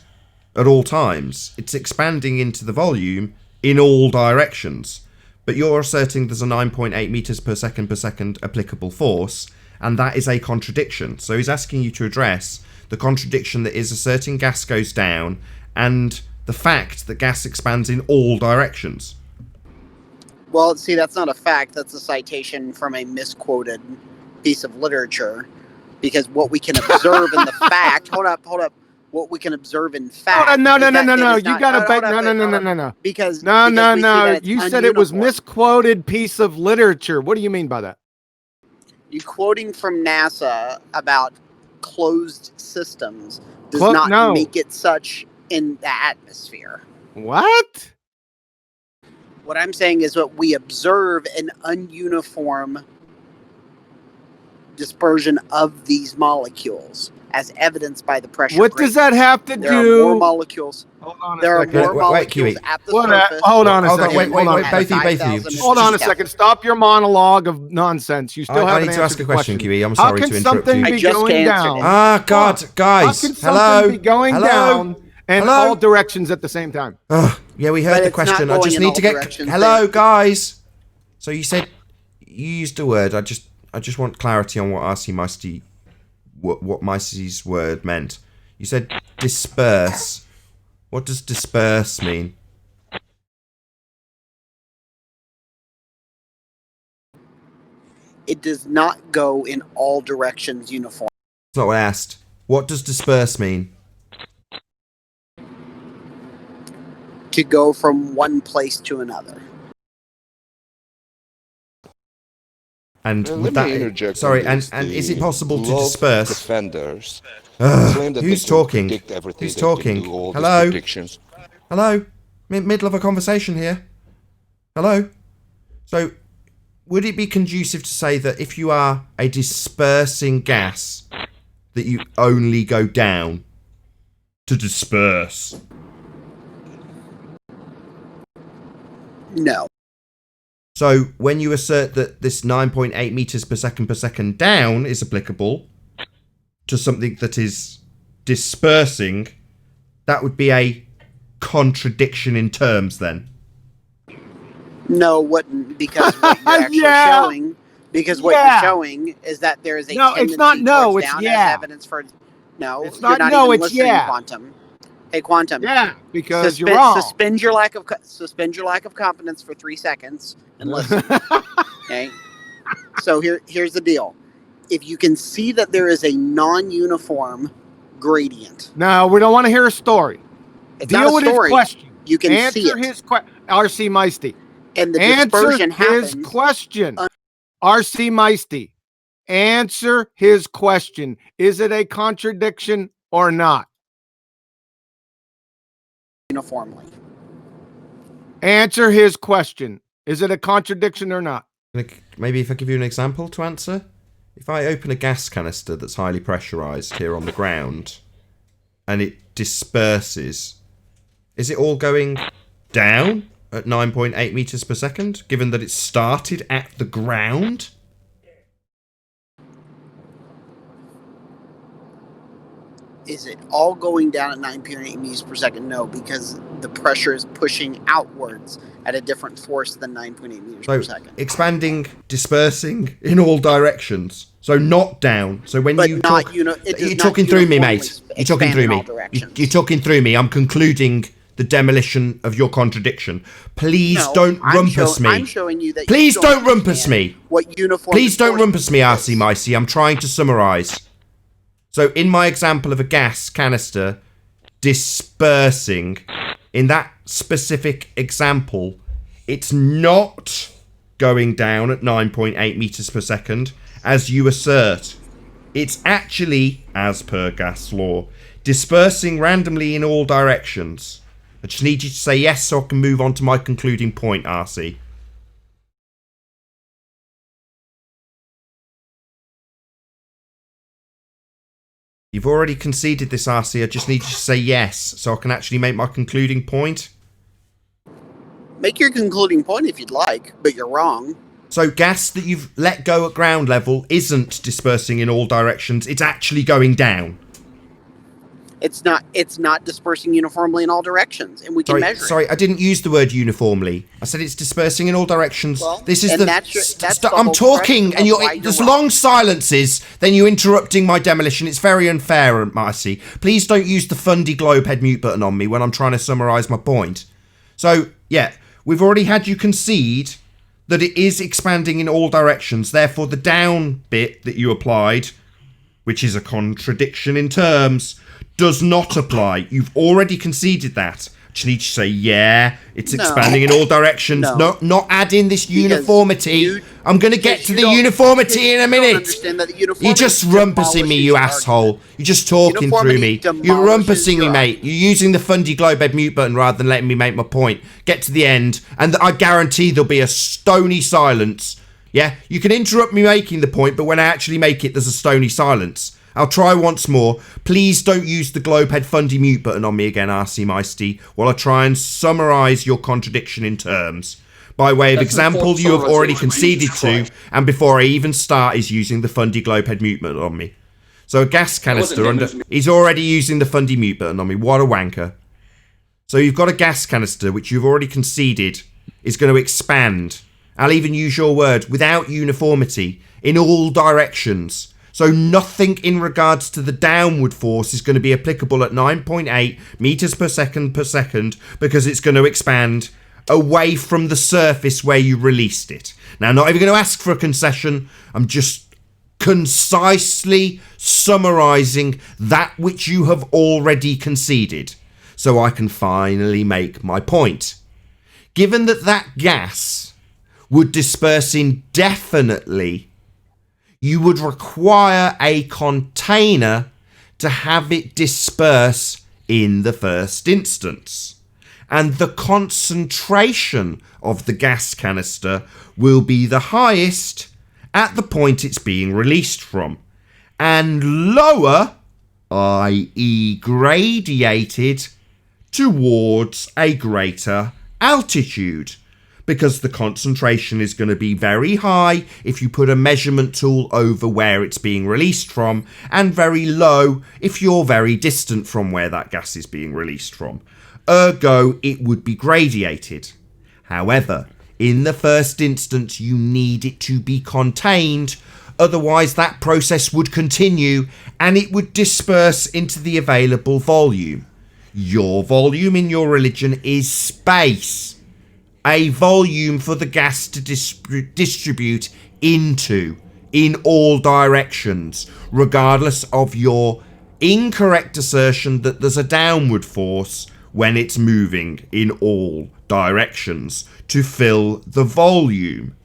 at all times. It's expanding into the volume in all directions. But you're asserting there's a 9.8 meters per second applicable force, and that is a contradiction. So he's asking you to address the contradiction that is asserting gas goes down and the fact that gas expands in all directions. Well, see, that's not a fact. That's a citation from a misquoted piece of literature. Because what we can observe in the fact, hold up. What we can observe in fact. No. is that it You is not- gotta hold back. up, hold up. No. Because we see No. that it's You said it was ununiform. misquoted piece of literature. What do you mean by that? You quoting from NASA about closed systems does Clo- not no. make it such in the atmosphere. What? What I'm saying is that we observe an ununiform dispersion of these molecules as evidenced by the pressure. What does that have to There do? are more molecules. Hold on a There are second. more Wait, molecules Kiwi. at the Hold surface. on a Hold on, second. wait, Hold on. both of you. Hold on a second. Stop your monologue of nonsense. You still I haven't need to ask answered a the question, Kiwi. I'm sorry How to can interrupt something you. be going down? Ah, God, guys. How can Hello. something be going Hello. down in Hello. all directions at the same time? Yeah, we But heard the it's not question. I going just in need all to get. directions. Hello, guys. So you said you used a word. I just want clarity on what RC Meisty, what Meisty's word meant. You said disperse. What does disperse mean? It does not go in all directions uniform. That's not what I asked. What does disperse mean? To go from one place to another. And Let would me that, interject sorry, on and this. is it The possible to love disperse? defenders Ugh, claim that who's they can talking? predict everything, Who's they can talking? do all these Hello? predictions. Hello? Middle of a conversation here. Hello? So, would it be conducive to say that if you are a dispersing gas, that you only go down to disperse? No. So, when you assert that this 9.8 meters per second down is applicable to something that is dispersing, that would be a contradiction in terms then. No, what? Because what you're actually Yeah. showing. Because what Yeah. you're showing is that there is a No, tendency it's not no, towards it's down yeah. as evidence for. No, It's you're not not no, even it's listening, yeah. Quantum. Hey, Quantum. Yeah, because you're wrong. Suspend your lack of confidence for 3 seconds and listen. Okay. So here's the deal. If you can see that there is a non-uniform gradient, No, we don't want to hear a story. it's Deal not a with story. his question. You can Answer see it. his question. RC Meisty. And the Answer dispersion his happens. question. RC Meisty. Answer his question. Is it a contradiction or not? Uniformly. Answer his question. Is it a contradiction or not? Maybe if I give you an example to answer. If I open a gas canister that's highly pressurized here on the ground and it disperses, is it all going down at 9.8 meters per second, given that it started at the ground? Is it all going down at 9.8 meters per second? No, because the pressure is pushing outwards at a different force than 9.8 meters per second. Expanding, dispersing in all directions. So not down. So when But you not talk, you're talking through me, mate. You're talking through me. You're talking through me. I'm concluding the demolition of your contradiction. Please don't rumpus me. I'm showing you that. Please don't rumpus me. What uniform? Please don't rumpus me, RC Micey. I'm trying to summarise. So in my example of a gas canister dispersing, in that specific example, it's not going down at 9.8 meters per second, as you assert. It's actually, as per gas law, dispersing randomly in all directions. I just need you to say yes so I can move on to my concluding point, RC. You've already conceded this, RC. I just need you to say yes so I can actually make my concluding point. Make your concluding point if you'd like, but you're wrong. So gas that you've let go at ground level isn't dispersing in all directions. It's actually going down. It's not dispersing uniformly in all directions, and we can measure it. Sorry, I didn't use the word uniformly. I said it's dispersing in all directions. Well, this is and the. that's the I'm whole talking, premise and of why you're there's wrong. long silences. Then you interrupting my demolition. It's very unfair, Marcy. Please don't use the fundy globe head mute button on me when I'm trying to summarise my point. So yeah, we've already had you concede that it is expanding in all directions. Therefore, the down bit that you applied, which is a contradiction in terms, does not apply. You've already conceded that. Just need to say, yeah, it's expanding in all directions. No. Not add in this uniformity. I'm going to get to the uniformity in a minute. You're just rumpusing me, you asshole. You're just talking through me. You're rumpusing me, mate. You're using the fundy globe head mute button rather than letting me make my point. Get to the end, and I guarantee there'll be a stony silence. Yeah, you can interrupt me making the point, but when I actually make it, there's a stony silence. I'll try once more. Please don't use the globehead fundy mute button on me again, RC Meisty, while I try and summarise your contradiction in terms. By way of example, you have already conceded to, and before I even start, is using the fundy globehead mute button on me. So a gas canister under... He's already using the fundy mute button on me. What a wanker. So you've got a gas canister, which you've already conceded, is going to expand. I'll even use your word, without uniformity, in all directions. So nothing in regards to the downward force is going to be applicable at 9.8 meters per second because it's going to expand away from the surface where you released it. Now, I'm not even going to ask for a concession. I'm just concisely summarising that which you have already conceded so I can finally make my point. Given that gas would disperse indefinitely, you would require a container to have it disperse in the first instance. And the concentration of the gas canister will be the highest at the point it's being released from, and lower, i.e. gradiated, towards a greater altitude. Because the concentration is going to be very high if you put a measurement tool over where it's being released from, and very low if you're very distant from where that gas is being released from. Ergo, it would be gradiated. However, in the first instance, you need it to be contained, otherwise that process would continue and it would disperse into the available volume. Your volume in your religion is space. A volume for the gas to distribute into in all directions, regardless of your incorrect assertion that there's a downward force when it's moving in all directions to fill the volume.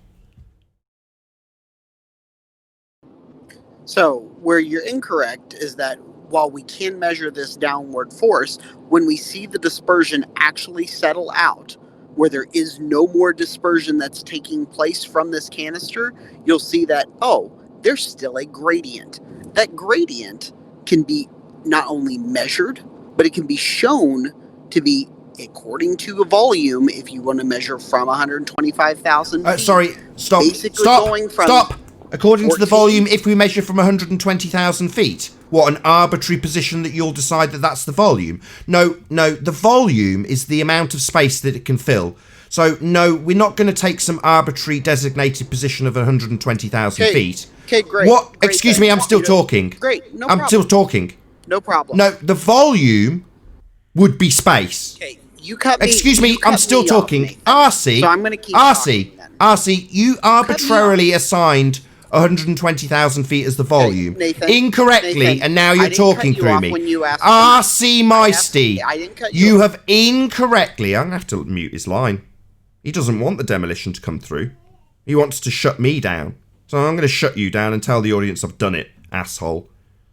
So, where you're incorrect is that while we can measure this downward force, when we see the dispersion actually settle out, where there is no more dispersion that's taking place from this canister, you'll see that, oh, there's still a gradient. That gradient can be not only measured, but it can be shown to be according to a volume. If you want to measure from 125,000 feet, sorry, stop, basically stop, going from stop. According to the 14 volume, if we measure from 120,000 feet, what, an arbitrary position that you'll decide that that's the volume? No, the volume is the amount of space that it can fill. So, no, we're not going to take some arbitrary designated position of 120,000 feet. Okay, great. What? Great, Excuse then. me, I'm still talking. Great, no I'm problem. still talking. No problem. No, the volume would be space. Okay, you cut me. Excuse me, you I'm cut still me off, talking. Nathan. RC, So I'm going to keep RC, talking then. RC, you arbitrarily assigned 120,000 feet as the volume. Nathan, Incorrectly, Nathan, and now I you're didn't talking cut you through off me. when you asked RC Meisty, I didn't cut you you off. have incorrectly, I'm going to have to mute his line. He doesn't want the demolition to come through. He wants to shut me down. So I'm going to shut you down and tell the audience I've done it, asshole.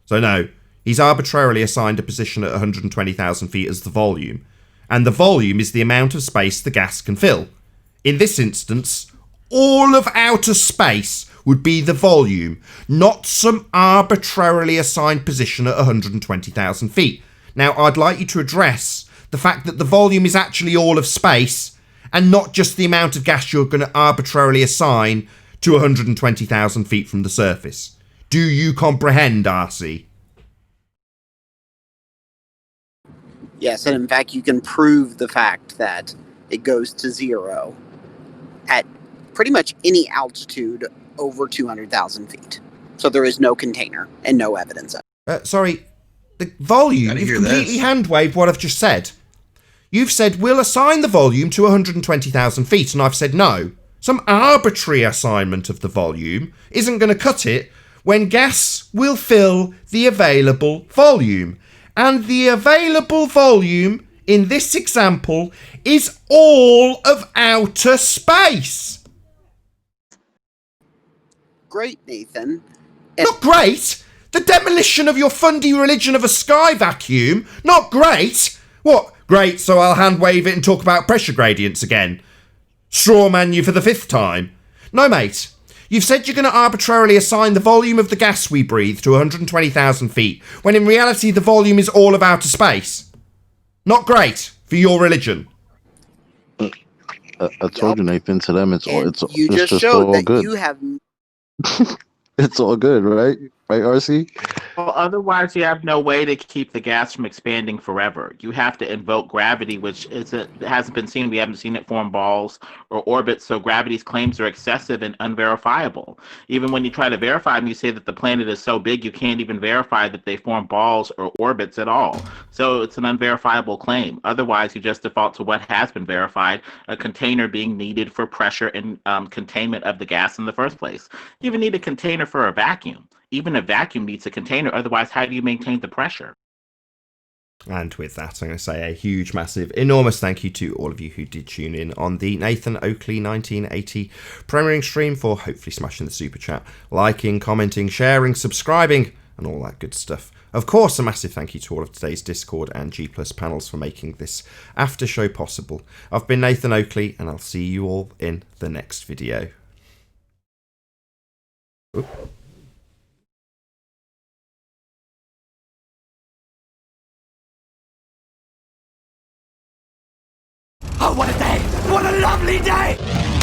So no, he's arbitrarily assigned a position at 120,000 feet as the volume. And the volume is the amount of space the gas can fill. In this instance, all of outer space would be the volume, not some arbitrarily assigned position at 120,000 feet. Now, I'd like you to address the fact that the volume is actually all of space and not just the amount of gas you're going to arbitrarily assign to 120,000 feet from the surface. Do you comprehend, RC? Yes, and in fact, you can prove the fact that it goes to zero at pretty much any altitude over 200,000 feet. So there is no container and no evidence of it. Sorry, the volume, you've completely hand-waved what I've just said. You've said, we'll assign the volume to 120,000 feet, and I've said no. Some arbitrary assignment of the volume isn't going to cut it when gas will fill the available volume. And the available volume, in this example, is all of outer space. Great, Nathan. Not great. The demolition of your fundy religion of a sky vacuum. Not great. What? Great, so I'll hand wave it and talk about pressure gradients again. Straw man you for the 5th time. No, mate. You've said you're going to arbitrarily assign the volume of the gas we breathe to 120,000 feet, when in reality the volume is all of outer space. Not great for your religion. I told you, Nathan. To them, it's You it's just showed all that good. you have. It's all good, right? Right, RC? Well, otherwise, you have no way to keep the gas from expanding forever. You have to invoke gravity, which hasn't been seen. We haven't seen it form balls or orbits, so gravity's claims are excessive and unverifiable. Even when you try to verify them, you say that the planet is so big you can't even verify that they form balls or orbits at all. So it's an unverifiable claim. Otherwise, you just default to what has been verified, a container being needed for pressure and containment of the gas in the first place. You even need a container for a vacuum. Even a vacuum needs a container, otherwise how do you maintain the pressure? And with that, I'm going to say a huge, massive, enormous thank you to all of you who did tune in on the Nathan Oakley 1980 premiering stream, for hopefully smashing the super chat, liking, commenting, sharing, subscribing, and all that good stuff. Of course, a massive thank you to all of today's Discord and G Plus panels for making this after show possible. I've been Nathan Oakley, and I'll see you all in the next video. Oop. Oh, what a day! What a lovely day!